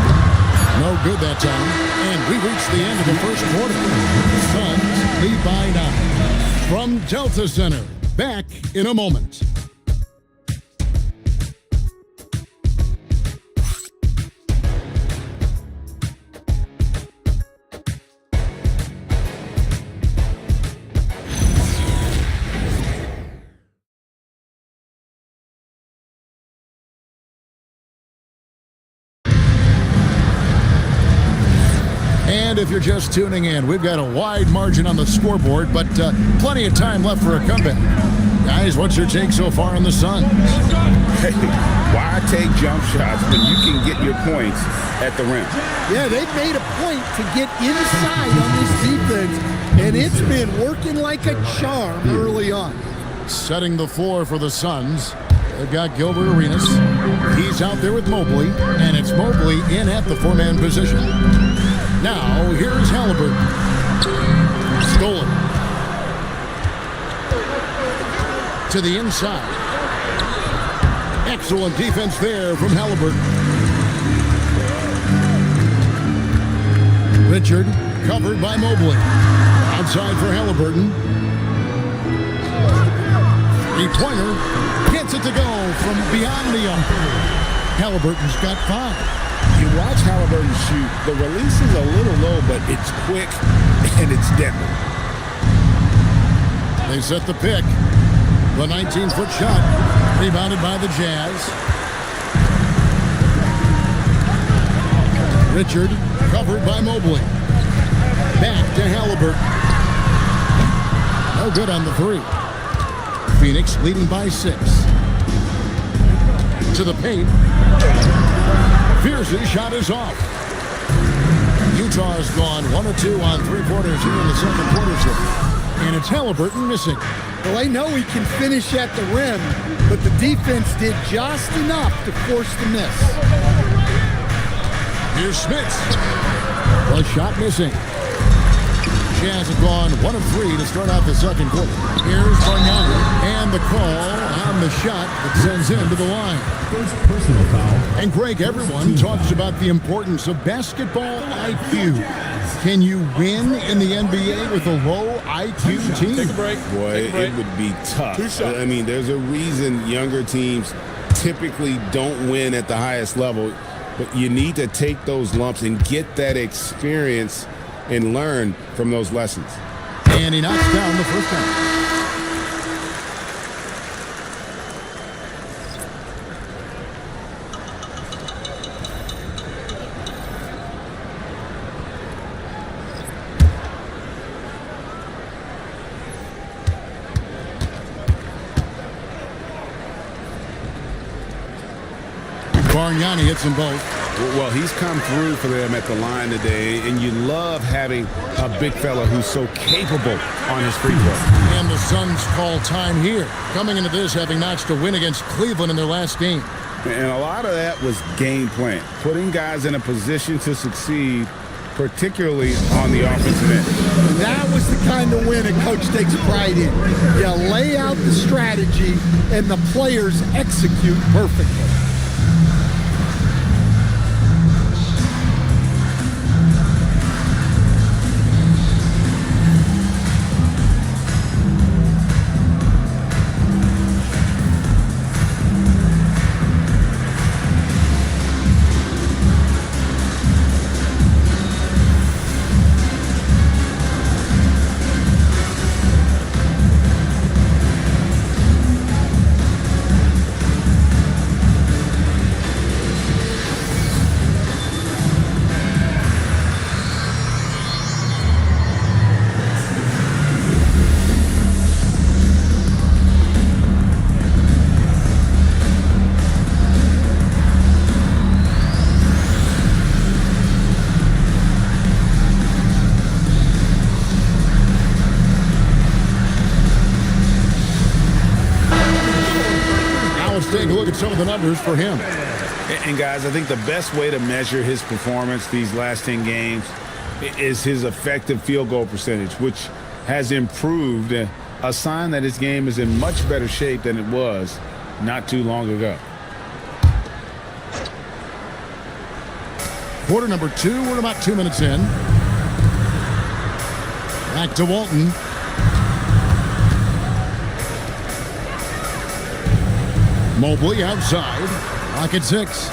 No good that time. And we reach the end of the first quarter. Suns lead by 9. From Delta Center, back in a moment. if you're just tuning in. We've got a wide margin on the scoreboard, but plenty of time left for a comeback. Guys, what's your take so far on the Suns? Hey, why take jump shots when you can get your points at the rim? Yeah, they've made a point to get inside on this defense, and it's been working like a charm early on. Setting the floor for the Suns. They've got Gilbert Arenas. He's out there with Mobley, and it's Mobley in at the four-man position. Now, here's Halliburton. Stolen. To the inside. Excellent defense there from Halliburton. Richard covered by Mobley. Outside for Halliburton. Three-pointer gets it to go from beyond the arc. Halliburton's got 5. You watch Halliburton shoot. The release is a little low, but it's quick and it's deadly. They set the pick. The 19-foot shot rebounded by the Jazz. Richard covered by Mobley. Back to Halliburton. No good on the 3. Phoenix leading by 6. To the paint. Pierce's shot is off. Utah's gone 1 of 2 on three-pointers here in the second quarter. And it's Halliburton missing. Well, I know he can finish at the rim, but the defense did just enough to force the miss. Here's Smits. The shot missing. Jazz have gone 1 of 3 to start out the second quarter. Here's Bargnani, and the call on the shot that sends him to the line. First personal foul. And Greg, everyone talks about the importance of basketball IQ. Can you win in the NBA with a low IQ team? Take a break. Boy, it would be tough. I mean, there's a reason younger teams typically don't win at the highest level, but you need to take those lumps and get that experience and learn from those lessons. And he knocks down the first time. Bargnani hits them both. Well, he's come through for them at the line today, and you love having a big fella who's so capable on his free throw. And the Suns call time here, coming into this having notched a win against Cleveland in their last game. And a lot of that was game plan, putting guys in a position to succeed, particularly on the offensive end. That was the kind of win a coach takes pride in. You lay out the strategy, and the players execute perfectly. Take a look at some of the numbers for him. And guys, I think the best way to measure his performance these last 10 games is his effective field goal percentage, which has improved, a sign that his game is in much better shape than it was not too long ago. Quarter number 2, we're about 2 minutes in. Back to Walton. Mobley outside. Lock at 6.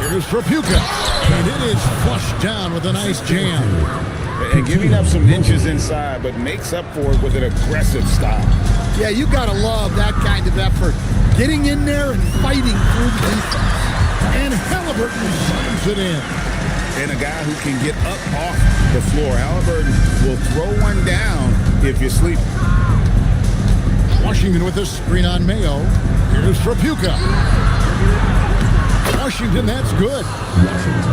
Here's Trapuka. And it is flushed down with a nice jam. And giving up some inches inside, but makes up for it with an aggressive style. Yeah, you got to love that kind of effort. Getting in there and fighting through the defense. And Halliburton slams it in. and a guy who can get up off the floor. Halliburton will throw one down if you sleep. Washington with a screen on Mayo. Here's Trapuka. Washington, that's good.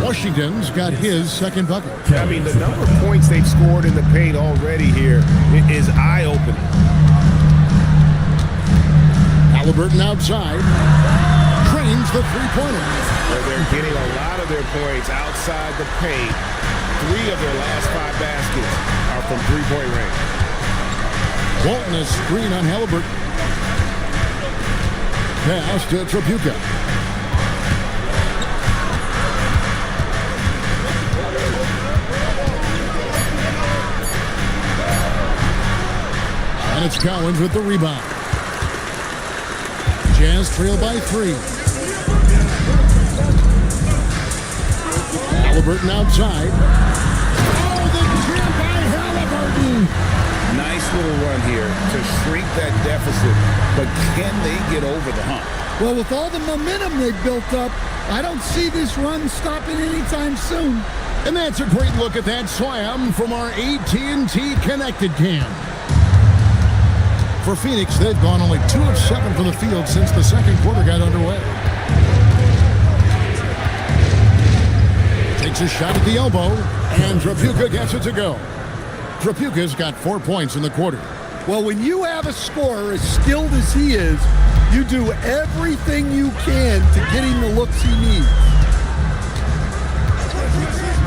Washington's got his second bucket. I mean, the number of points they've scored in the paint already here is eye-opening. Halliburton outside. Trains the three-pointer. They're getting a lot of their points outside the paint. 3 of their last 5 baskets are from three-point range. Walton a screen on Halliburton. Pass to Trapuka. And it's Cowens with the rebound. Jazz trail by 3. Halliburton outside. Oh, the jam by Halliburton! Nice little run here to shrink that deficit, but can they get over the hump? Well, with all the momentum they've built up, I don't see this run stopping anytime soon. And that's a great look at that slam from our AT&T Connected Cam. For Phoenix, they've gone only 2 of 7 from the field since the second quarter got underway. Takes a shot at the elbow, and Trapuka gets it to go. Trapuka's got 4 points in the quarter. Well, when you have a scorer as skilled as he is, you do everything you can to get him the looks he needs.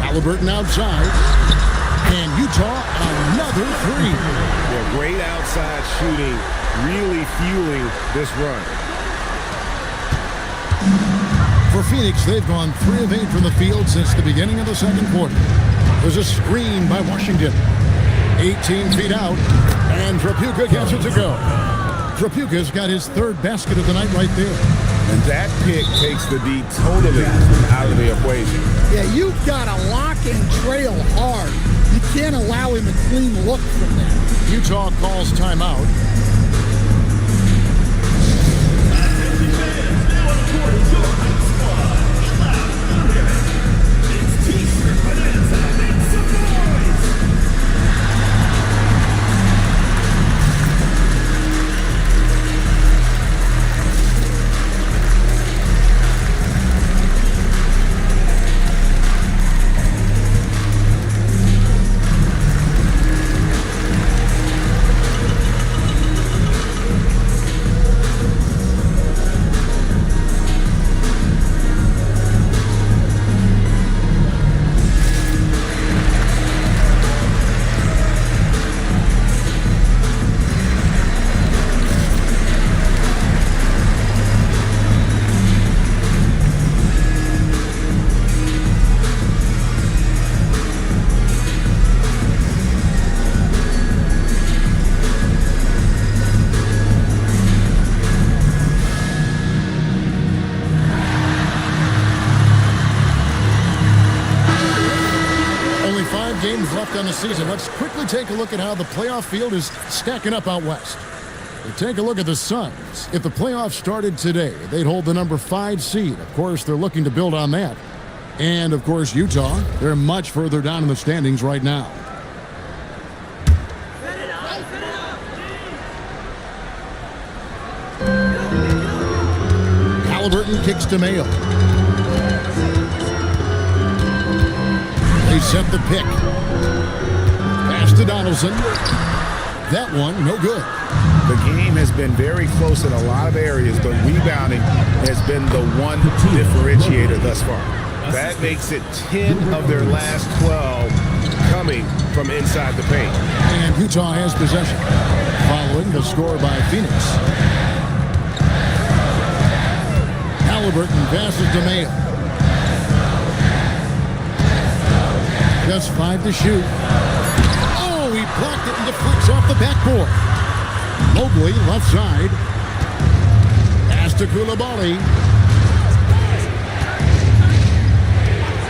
Halliburton outside, and Utah another 3. Yeah, great outside shooting, really fueling this run. For Phoenix, they've gone 3 of 8 from the field since the beginning of the second quarter. There's a screen by Washington. 18 feet out, and Trapuka gets it to go. Trapuka's got his 3rd basket of the night right there. And that pick takes the D totally out of the equation. Yeah, you've got to lock and trail hard. You can't allow him a clean look from that. Utah calls timeout. Games left on the season. Let's quickly take a look at how the playoff field is stacking up out west. We take a look at the Suns. If the playoffs started today, they'd hold the number 5 seed. Of course, they're looking to build on that. And, of course, Utah, they're much further down in the standings right now. Halliburton kicks to Mayo. They set the pick. Pass to Donaldson. That one, no good. The game has been very close in a lot of areas, but rebounding has been the one differentiator thus far. That makes it 10 of their last 12 coming from inside the paint. And Utah has possession, following the score by Phoenix. Halliburton passes to Mayo. Just 5 to shoot. Oh, he blocked it and deflects off the backboard. Mobley, left side. Pass to Coulibaly.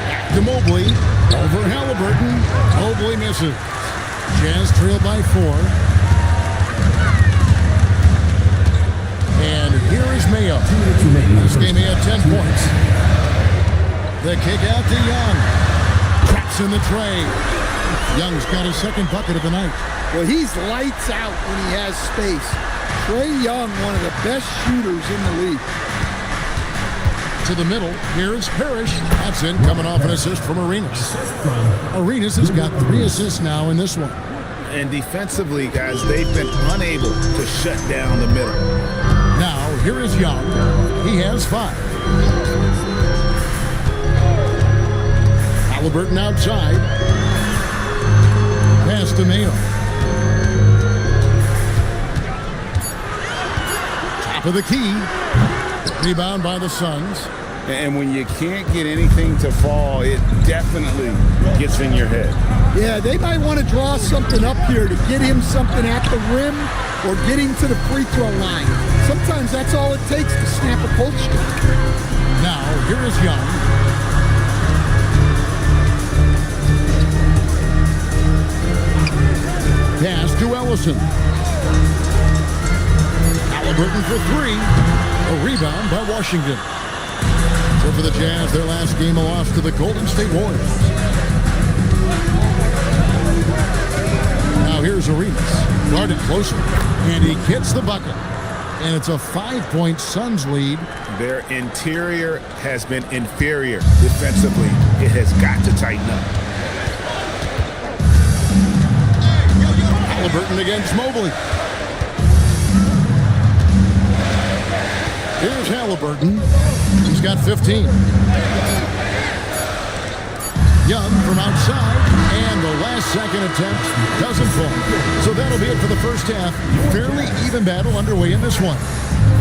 Back to Mobley. Over Halliburton. Mobley misses. Jazz trail by 4. And here is Mayo. This game he had 10 points. The kick out to Young. Puts in the tray. Young's got his second bucket of the night. Well, he's lights out when he has space. Trae Young, one of the best shooters in the league. To the middle, here's Parrish. That's in, coming off an assist from Arenas. Arenas has got 3 assists now in this one. And defensively, guys, they've been unable to shut down the middle. Now, here is Young. He has 5. Halliburton outside. Pass to Mayo. Top of the key. Rebound by the Suns. And when you can't get anything to fall, it definitely gets in your head. Yeah, they might want to draw something up here to get him something at the rim or get him to the free throw line. Sometimes that's all it takes to snap a cold streak. Now, here is Young. Pass to Ellison. Halliburton for 3. A rebound by Washington. So for the Jazz, their last game, a loss to the Golden State Warriors. Now here's Arenas. Guarded closer. And he gets the bucket. And it's a 5-point Suns lead. Their interior has been inferior defensively. It has got to tighten up. Halliburton against Mobley. Here's Halliburton. He's got 15. Young from outside, and the last second attempt doesn't fall. So that'll be it for the first half. Fairly even battle underway in this one.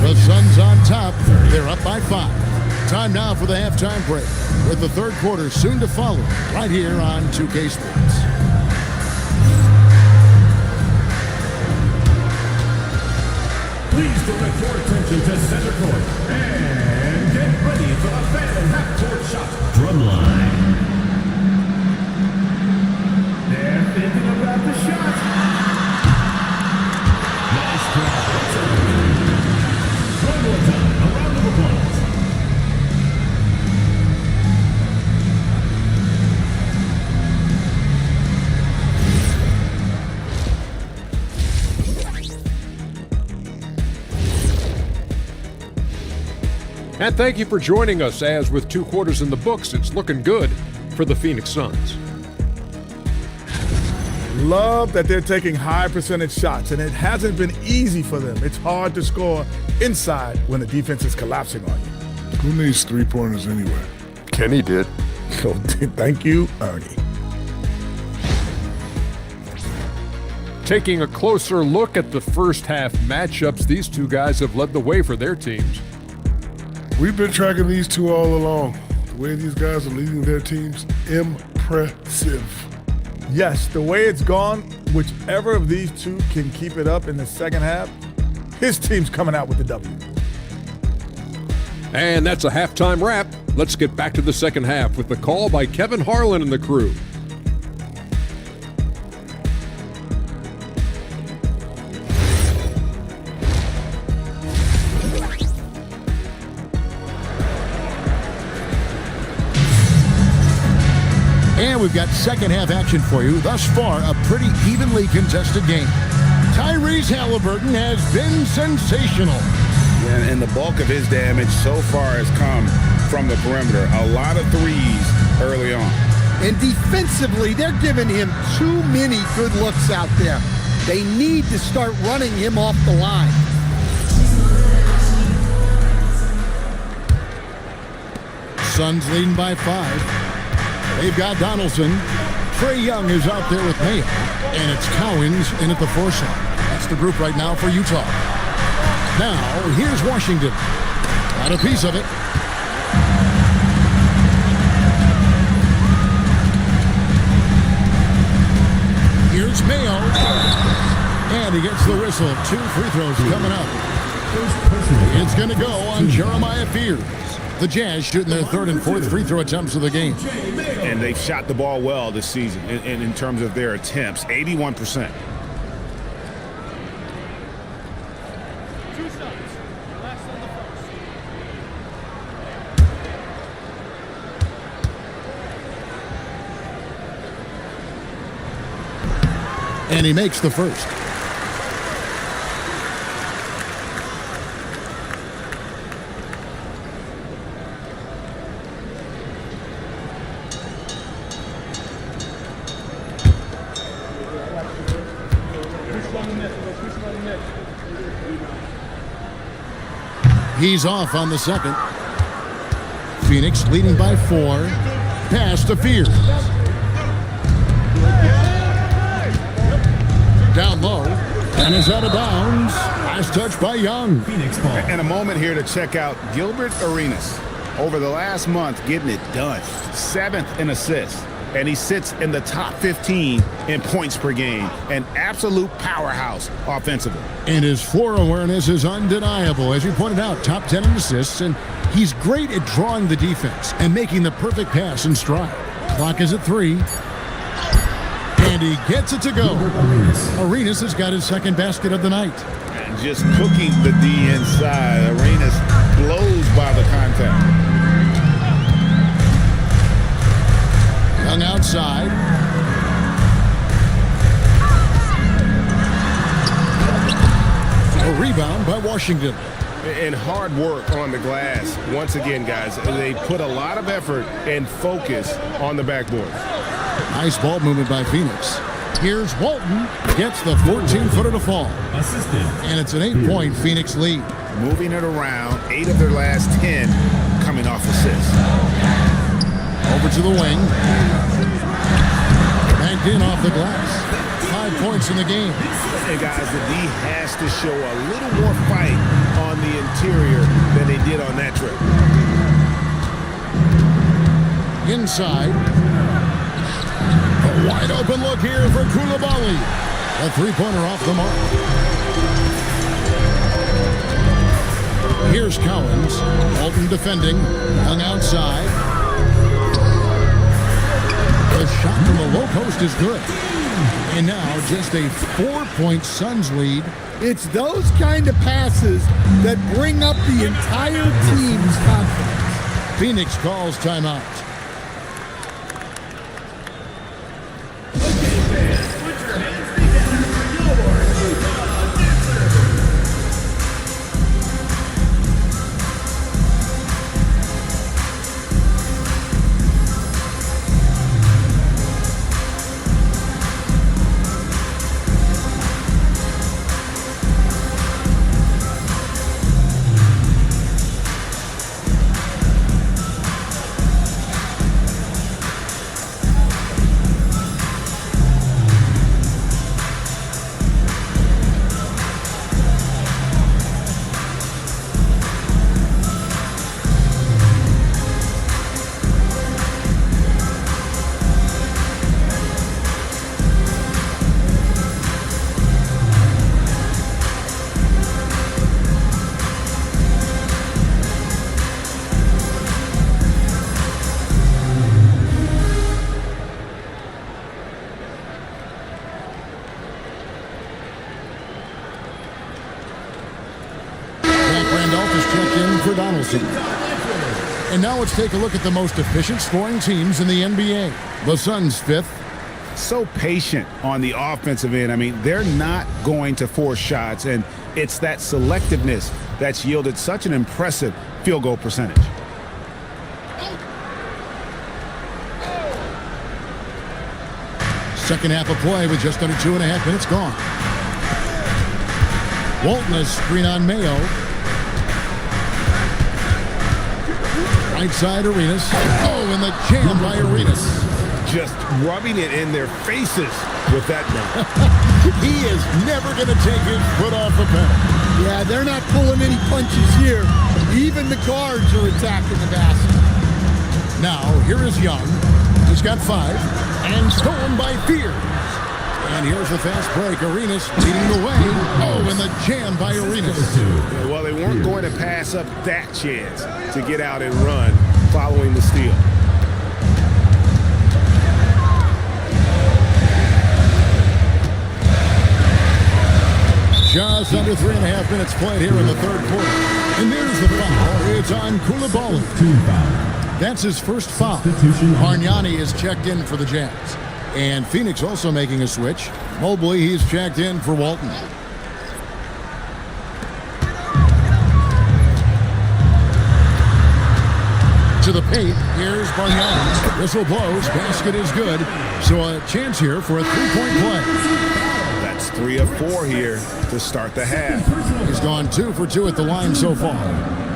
The Suns on top. They're up by 5. Time now for the halftime break, with the third quarter soon to follow, right here on 2K Sports. Please direct your attention to center court and get ready for the fan half-court shot. Drumline. They're thinking about the shot. Nice drop. One more time. A round of applause. And thank you for joining us, as with 2 quarters in the books, it's looking good for the Phoenix Suns. Love that they're taking high percentage shots, and it hasn't been easy for them. It's hard to score inside when the defense is collapsing on you. Who needs 3-pointers anyway? Kenny did. So thank you, Ernie. Taking a closer look at the first half matchups, these 2 guys have led the way for their teams. We've been tracking these 2 all along. The way these guys are leading their teams, impressive. Yes, the way it's gone, whichever of these 2 can keep it up in the second half, his team's coming out with the W. And that's a halftime wrap. Let's get back to the second half with the call by Kevin Harlan and the crew. And we've got second half action for you. Thus far, a pretty evenly contested game. Tyrese Halliburton has been sensational. And the bulk of his damage so far has come from the perimeter. A lot of threes early on. And defensively, they're giving him too many good looks out there. They need to start running him off the line. Suns leading by 5. They've got Donaldson. Trae Young is out there with Mayo. And it's Cowens in at the 4 slot. That's the group right now for Utah. Now, here's Washington. Got a piece of it. Here's Mayo. And he gets the whistle. 2 free throws coming up. It's going to go on Jeremiah Fears. The Jazz shooting their 3rd and 4th free throw attempts of the game. And they've shot the ball well this season in terms of their attempts, 81%. And he makes the first. He's off on the second. Phoenix leading by 4. Pass to Fears. Down low. And is out of bounds. Last touch by Young. Phoenix ball. And a moment here to check out Gilbert Arenas. Over the last month, getting it done. 7th in assists. And he sits in the top 15 in points per game. An absolute powerhouse offensively. And his floor awareness is undeniable. As you pointed out, top 10 in assists, and he's great at drawing the defense and making the perfect pass in stride. Clock is at 3. And he gets it to go. Arenas has got his second basket of the night. And just cooking the D inside. Arenas blows by the contact. Young outside. A rebound by Washington. And hard work on the glass. Once again, guys, they put a lot of effort and focus on the backboard. Nice ball movement by Phoenix. Here's Walton. Gets the 14-footer to fall. And it's an 8-point Phoenix lead. Moving it around. 8 of their last 10 coming off assists. Over to the wing. Banked in off the glass. 5 points in the game. And guys, the D has to show a little more fight on the interior than they did on that trip. Inside. A wide open look here for Koulibaly. A three-pointer off the mark. Here's Cowens. Walton defending. Young outside. The shot from the low post is good. And now just a 4-point Suns lead. It's those kind of passes that bring up the entire team's confidence. Phoenix calls timeout. And now let's take a look at the most efficient scoring teams in the NBA. The Suns 5th. So patient on the offensive end. I mean, they're not going to force shots, and it's that selectiveness that's yielded such an impressive field goal percentage. Second half of play with just under 2.5 minutes gone. Walton a screen on Mayo. Right side Arenas. Oh, and the jam by Arenas. Just rubbing it in their faces with that one. He is never going to take his foot off the pedal. Yeah, they're not pulling any punches here. Even the guards are attacking the basket. Now, here is Young. He's got 5. And stolen by Fears. And here's the fast break. Arenas leading the way. Oh, and the jam by Arenas. Yeah, well, they weren't going to pass up that chance to get out and run following the steal. Just under 3.5 minutes played here in the third quarter. And there's the foul. It's on Koulibaly. That's his first foul. Bargnani is checked in for the Jazz. And Phoenix also making a switch. Mobley, he's checked in for Walton. To the paint, here's Bargnani. Whistle blows, basket is good. So a chance here for a three-point play. That's 3 of 4 here to start the half. He's gone 2 for 2 at the line so far.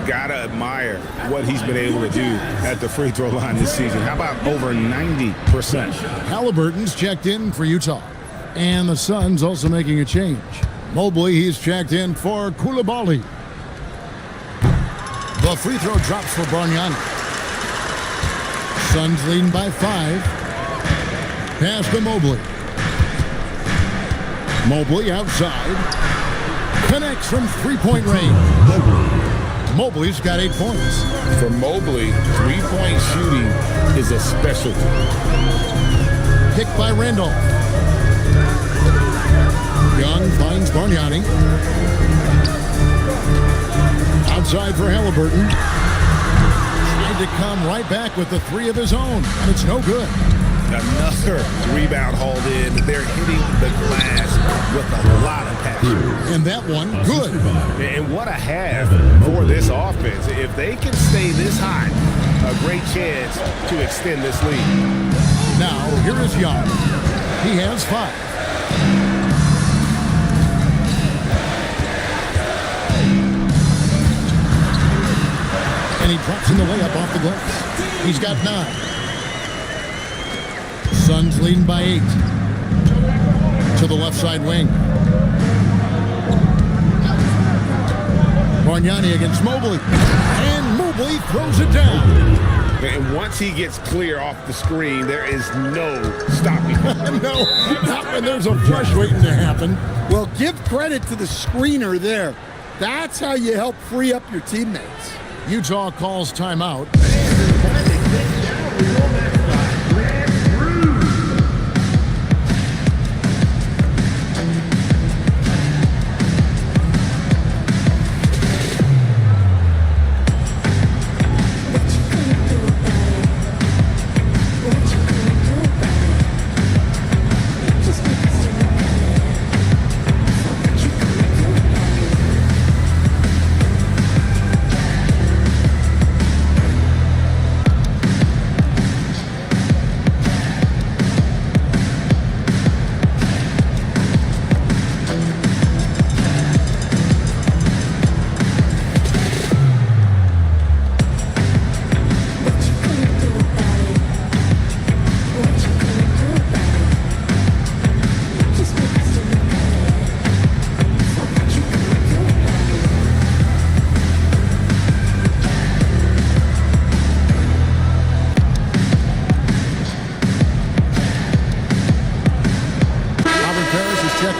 Gotta admire what he's been able to do at the free throw line this season. How about over 90%? Halliburton's checked in for Utah. And the Suns also making a change. Mobley, he's checked in for Koulibaly. The free throw drops for Bargnani. Suns leading by 5. Pass to Mobley. Mobley outside. Connects from three-point range. Mobley's got 8 points. For Mobley, three-point shooting is a specialty. Picked by Randolph. Young finds Bargnani. Outside for Halliburton. Tried to come right back with the 3 of his own, and it's no good. Another rebound hauled in. They're hitting the glass with a lot of passion. And that one, good. And what a half for this offense. If they can stay this high, a great chance to extend this lead. Now, here is Young. He has 5. And he drops in the layup off the glass. He's got 9. Suns leading by 8. To the left side wing. Bargnani against Mobley. And Mobley throws it down. And once he gets clear off the screen, there is no stopping him. No, not when there's a flush waiting to happen. Well, give credit to the screener there. That's how you help free up your teammates. Utah calls timeout.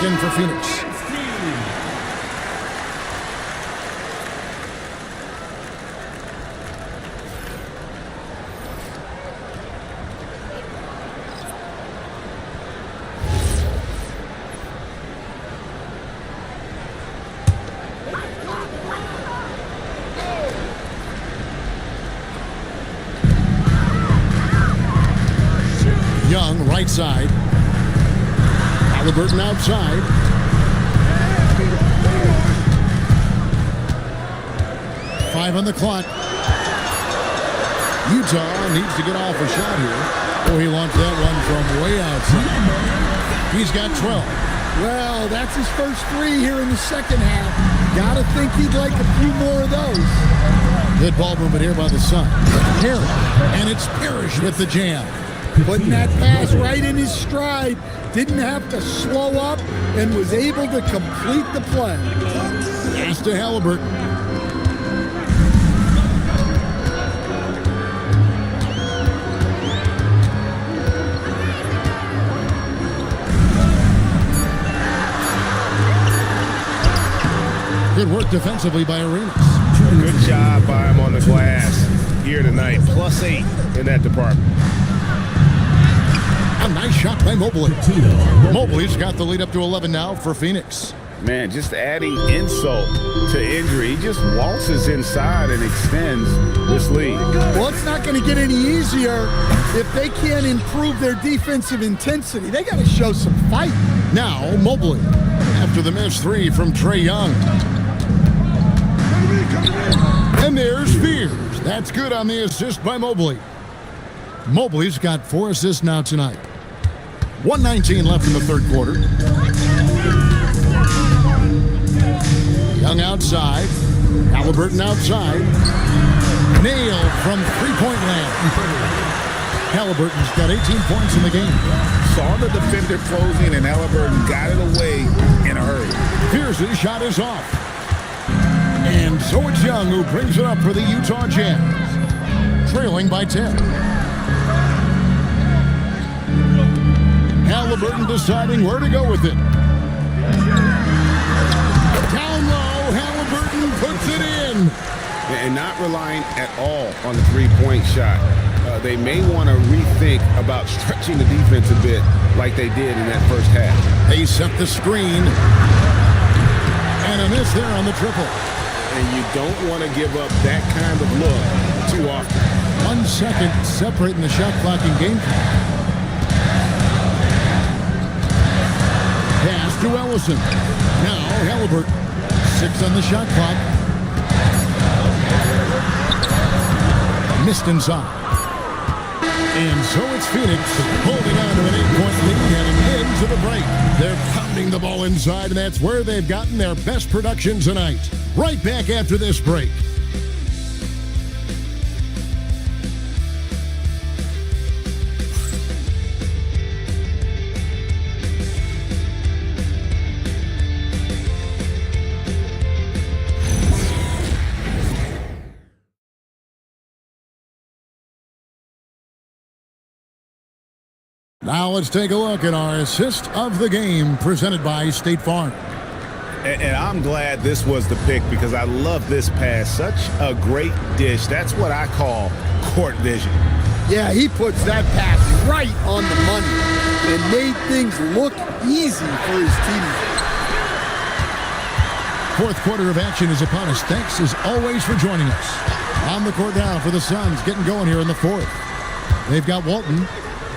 In for Phoenix. Young, right side. Halliburton outside. Five on the clock. Utah needs to get off a shot here. Oh, he launched that one from way outside. He's got 12. Well, that's his first 3 here in the second half. Gotta think he'd like a few more of those. Good ball movement here by the Suns. And it's Parrish with the jam. Putting that pass right in his stride. Didn't have to slow up and was able to complete the play. Pass to Halliburton. Good work defensively by Arenas. Good job by him on the glass here tonight. +8 in that department. A nice shot by Mobley. Mobley's got the lead up to 11 now for Phoenix. Man, just adding insult to injury. He just waltzes inside and extends this lead. Well, it's not going to get any easier if they can't improve their defensive intensity. They got to show some fight. Now, Mobley, after the missed three from Trae Young. And there's Spears. That's good on the assist by Mobley. Mobley's got 4 assists now tonight. 1:19 left in the third quarter. Young outside. Halliburton outside. Nailed from three-point land. Halliburton's got 18 points in the game. Saw the defender closing, and Halliburton got it away in a hurry. Pierce's shot is off. And so it's Young who brings it up for the Utah Jazz. Trailing by 10. Halliburton deciding where to go with it. Down low, Halliburton puts it in. And not relying at all on the three-point shot. They may want to rethink about stretching the defense a bit like they did in that first half. They set the screen. And a miss there on the triple. And you don't want to give up that kind of look too often. 1 second separating the shot clock and game clock. Pass to Ellison. Now Halliburton. 6 on the shot clock. Missed inside. And so it's Phoenix holding on to an 8-point lead heading into the break. They're pounding the ball inside, and that's where they've gotten their best production tonight. Right back after this break. Now let's take a look at our assist of the game presented by State Farm. And I'm glad this was the pick because I love this pass. Such a great dish. That's what I call court vision. Yeah, he puts that pass right on the money and made things look easy for his teammates. Fourth quarter of action is upon us. Thanks as always for joining us. On the court now for the Suns, getting going here in the fourth. They've got Walton.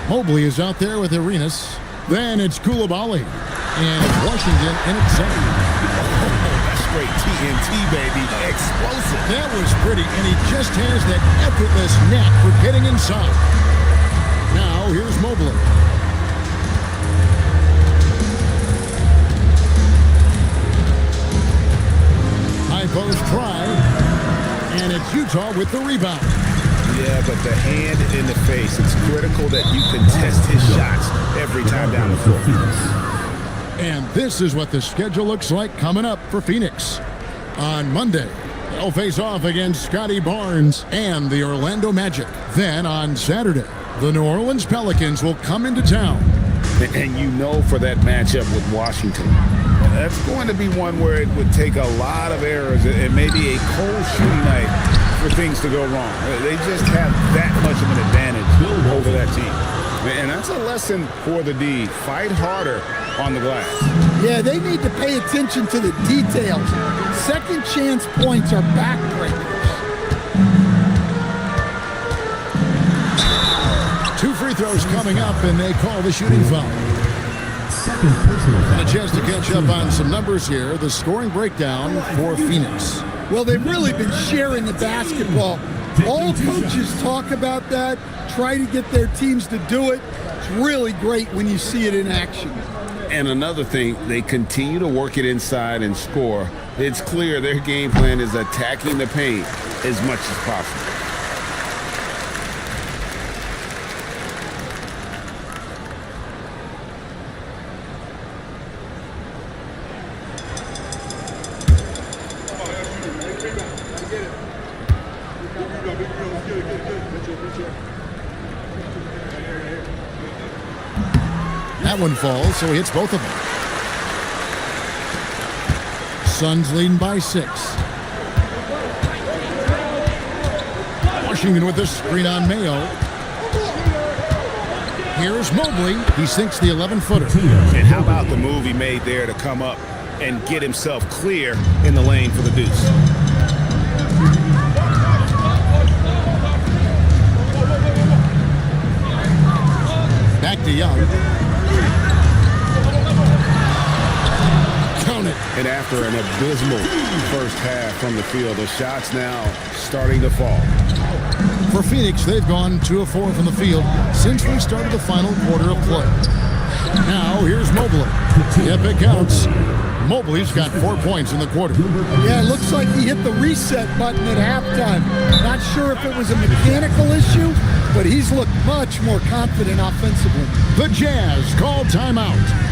Mobley is out there with Arenas. Then it's Coulibaly. And it's Washington in its zone. That's straight TNT, baby. Explosive. That was pretty, and he just has that effortless knack for getting inside. Now, here's Mobley. High post try. And it's Utah with the rebound. Yeah, but the hand in the face, it's critical that you contest his shots every time down the floor. And this is what the schedule looks like coming up for Phoenix. On Monday, they'll face off against Scotty Barnes and the Orlando Magic. Then on Saturday, the New Orleans Pelicans will come into town. And you know for that matchup with Washington, that's going to be one where it would take a lot of errors and maybe a cold shooting night for things to go wrong. They just have that much of an advantage over that team. And that's a lesson for the D. Fight harder on the glass. Yeah, they need to pay attention to the details. Second chance points are backbreakers. 2 free throws coming up, and they call the shooting foul. And a chance to catch up on some numbers here. The scoring breakdown for Phoenix. Well, they've really been sharing the basketball. All coaches talk about that, try to get their teams to do it. It's really great when you see it in action. And another thing, they continue to work it inside and score. It's clear their game plan is attacking the paint as much as possible. That one falls, so he hits both of them. Suns leading by 6. Washington with the screen on Mayo. Here's Mobley. He sinks the 11-footer. And how about the move he made there to come up and get himself clear in the lane for the deuce. Back to Young. Count it. And after an abysmal first half from the field, the shots now starting to fall. For Phoenix, they've gone 2 of 4 from the field since we started the final quarter of play. Now, here's Mobley. Yep, it counts. Mobley's got 4 points in the quarter. Yeah, it looks like he hit the reset button at halftime. Not sure if it was a mechanical issue, but he's looked much more confident offensively. The Jazz call timeout.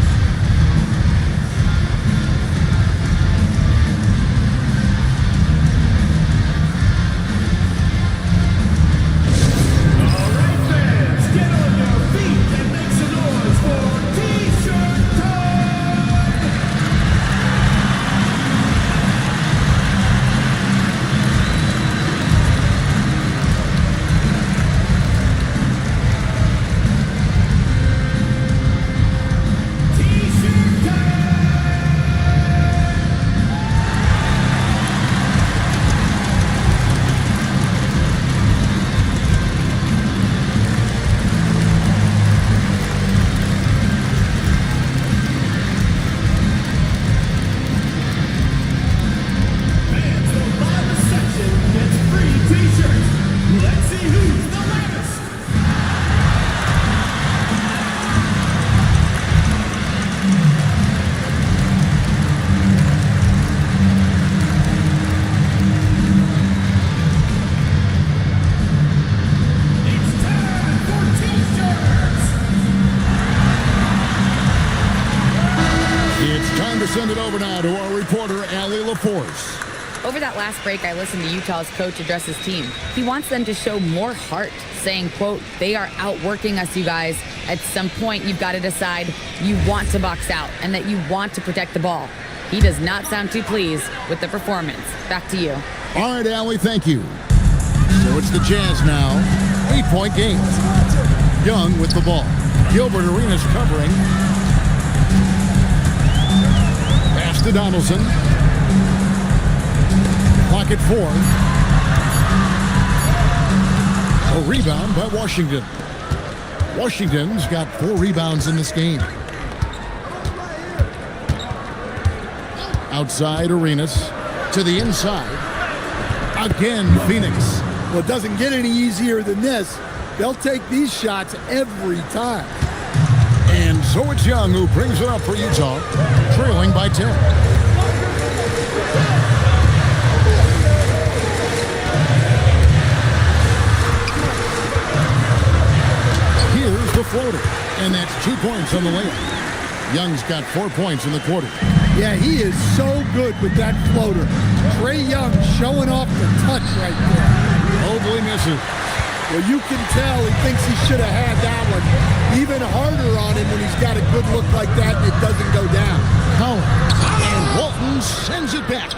Send it over now to our reporter, Allie LaForce. Over that last break, I listened to Utah's coach address his team. He wants them to show more heart, saying, quote, "They are outworking us, you guys. At some point, you've got to decide you want to box out and that you want to protect the ball." He does not sound too pleased with the performance. Back to you. All right, Allie, thank you. So it's the Jazz now. 8-point game. Young with the ball. Gilbert Arenas covering. To Donaldson. Clock at 4. A rebound by Washington. Washington's got 4 rebounds in this game. Outside Arenas. To the inside. Again, Phoenix. Well, it doesn't get any easier than this. They'll take these shots every time. And so it's Young who brings it up for Utah, trailing by 10. Here's the floater, and that's 2 points on the layup. Young's got 4 points in the quarter. Yeah, he is so good with that floater. Trae Young showing off the touch right there. Mobley misses. Well, you can tell he thinks he should have had that one. Even harder on him when he's got a good look like that and it doesn't go down. And Walton sends it back.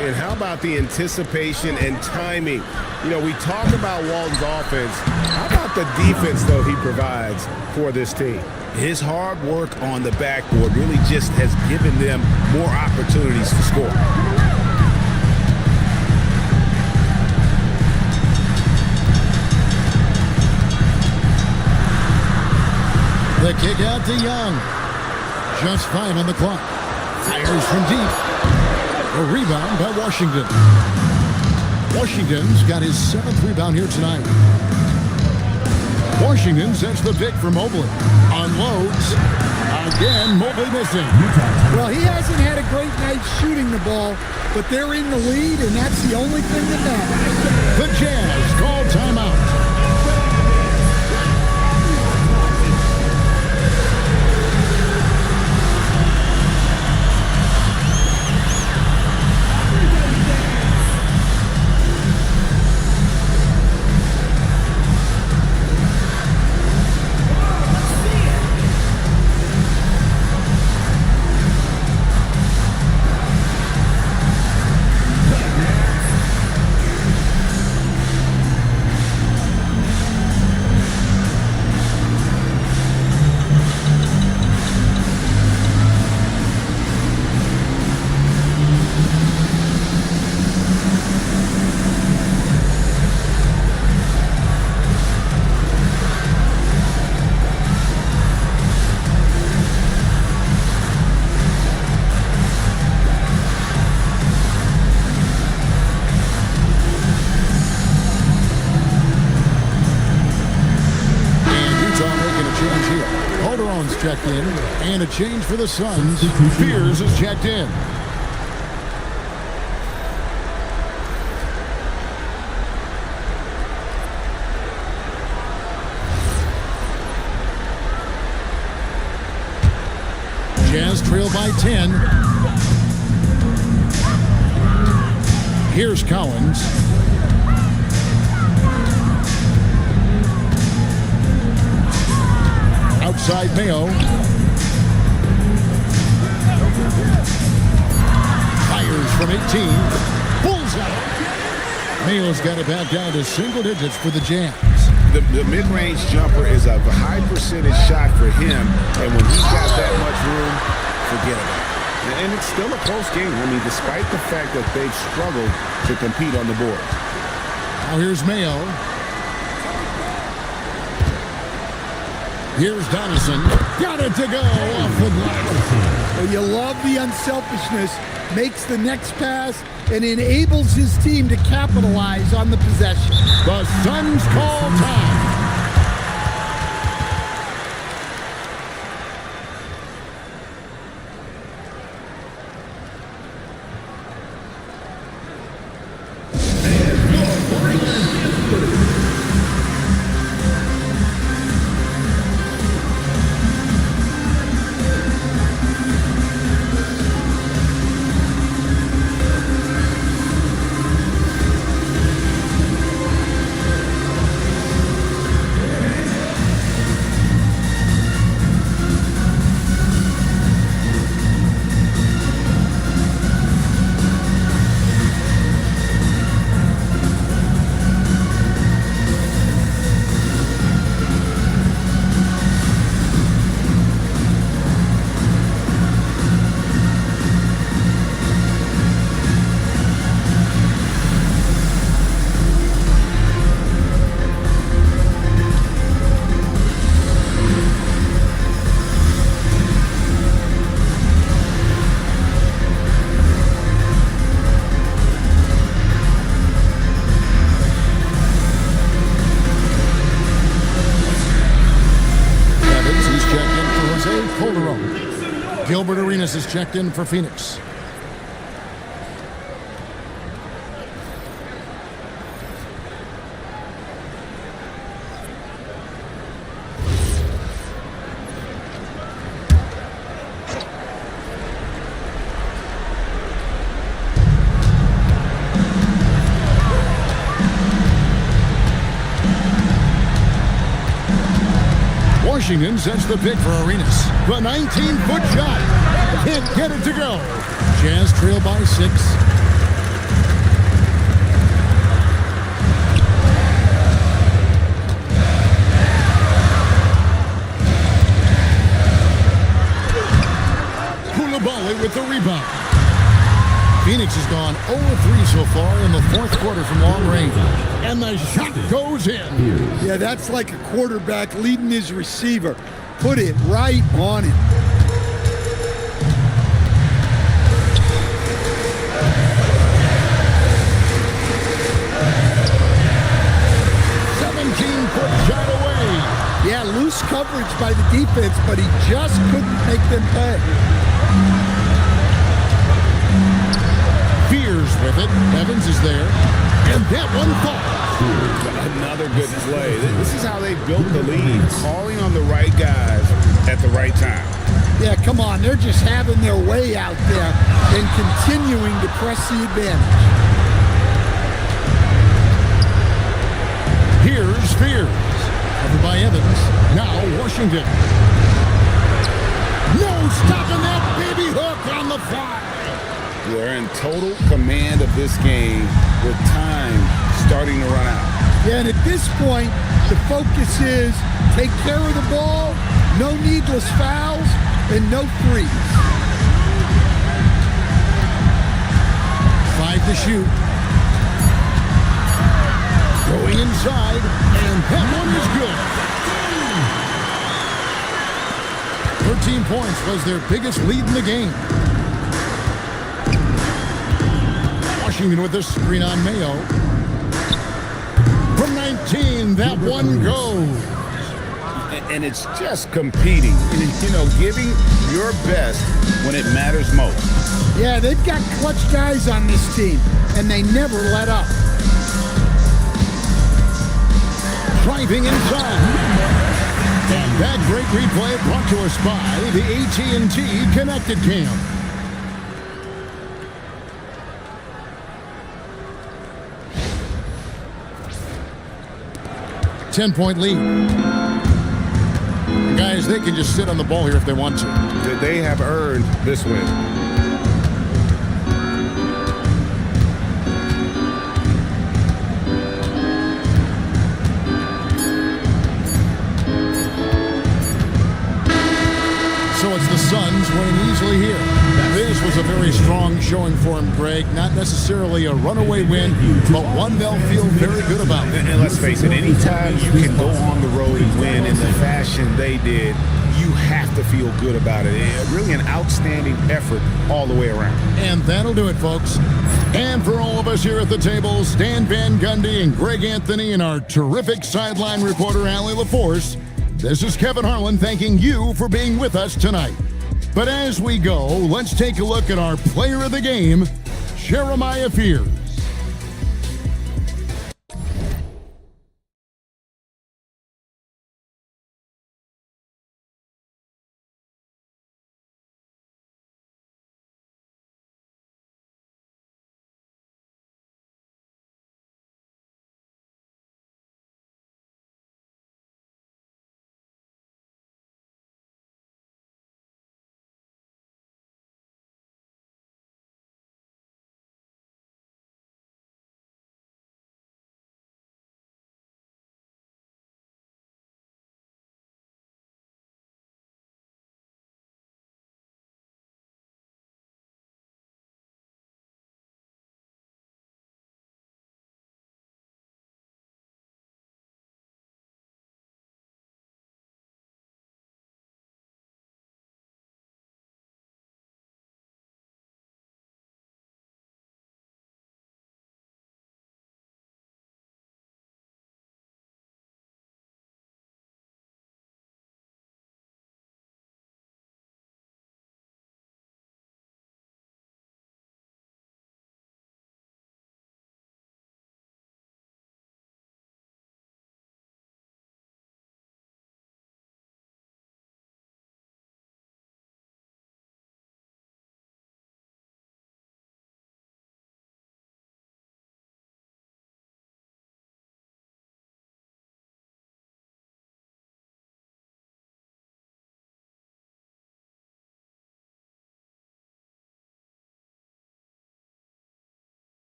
And how about the anticipation and timing? You know, we talk about Walton's offense. How about the defense, though, he provides for this team? His hard work on the backboard really just has given them more opportunities to score. The kick out to Young. Just 5 on the clock. Fires from deep. A rebound by Washington. Washington's got his 7th rebound here tonight. Washington sets the pick for Mobley. Unloads. Again, Mobley missing. Well, he hasn't had a great night shooting the ball, but they're in the lead, and that's the only thing that matters. The Jazz call timeout. checked in. And a change for the Suns. Fears is checked in. Jazz trail by 10. Here's Collins. Outside Mayo. Fires from 18. Bullseye. Mayo's got it back down to single digits for the Jazz. The mid-range jumper is a high percentage shot for him, and when he's got that much room, forget about it. And it's still a close game. I mean, despite the fact that they've struggled to compete on the board. Now here's Mayo. Here's Donaldson. Got it to go off the glass. Well, you love the unselfishness. Makes the next pass and enables his team to capitalize on the possession. The Suns call time. Gilbert Arenas is checked in for Phoenix. Washington sets the pick for Arenas. The 19-foot shot. Can't get it to go. Jazz trail by 6. Koulibaly with the rebound. Phoenix has gone 0-3 so far in the fourth quarter from long range. And the shot goes in. Yeah, that's like a quarterback leading his receiver. Put it right on him. Shot away. Yeah, loose coverage by the defense, but he just couldn't make them pay. Fears with it. Evans is there. And that one falls. Another good play. This is how they built the lead. Calling on the right guys at the right time. Yeah, come on. They're just having their way out there and continuing to press the advantage. Here's Fears. Covered by Evans. Now Washington. No stopping that baby hook on the fly. They're in total command of this game with time starting to run out. Yeah, and at this point, the focus is take care of the ball, no needless fouls, and no threes. 5 to shoot. Going inside, and that one is good. 13 points was their biggest lead in the game. Washington with the screen on Mayo. From 19, that one goes. and it's just competing, giving your best when it matters most. Yeah, they've got clutch guys on this team, and they never let up. Driving inside. And that great replay brought to us by the AT&T Connected Cam. Ten-point lead. Guys, they can just sit on the ball here if they want to. They have earned this win. So it's the Suns winning easily here. This was a very strong showing for him, Greg. Not necessarily a runaway win, but one they'll feel very good about. And let's face it, anytime you can go on the road and win in the fashion they did, you have to feel good about it. Really an outstanding effort all the way around. And that'll do it, folks. And for all of us here at the table, Stan Van Gundy and Greg Anthony and our terrific sideline reporter, Allie LaForce, this is Kevin Harlan thanking you for being with us tonight. But as we go, let's take a look at our player of the game, Jeremiah Fears.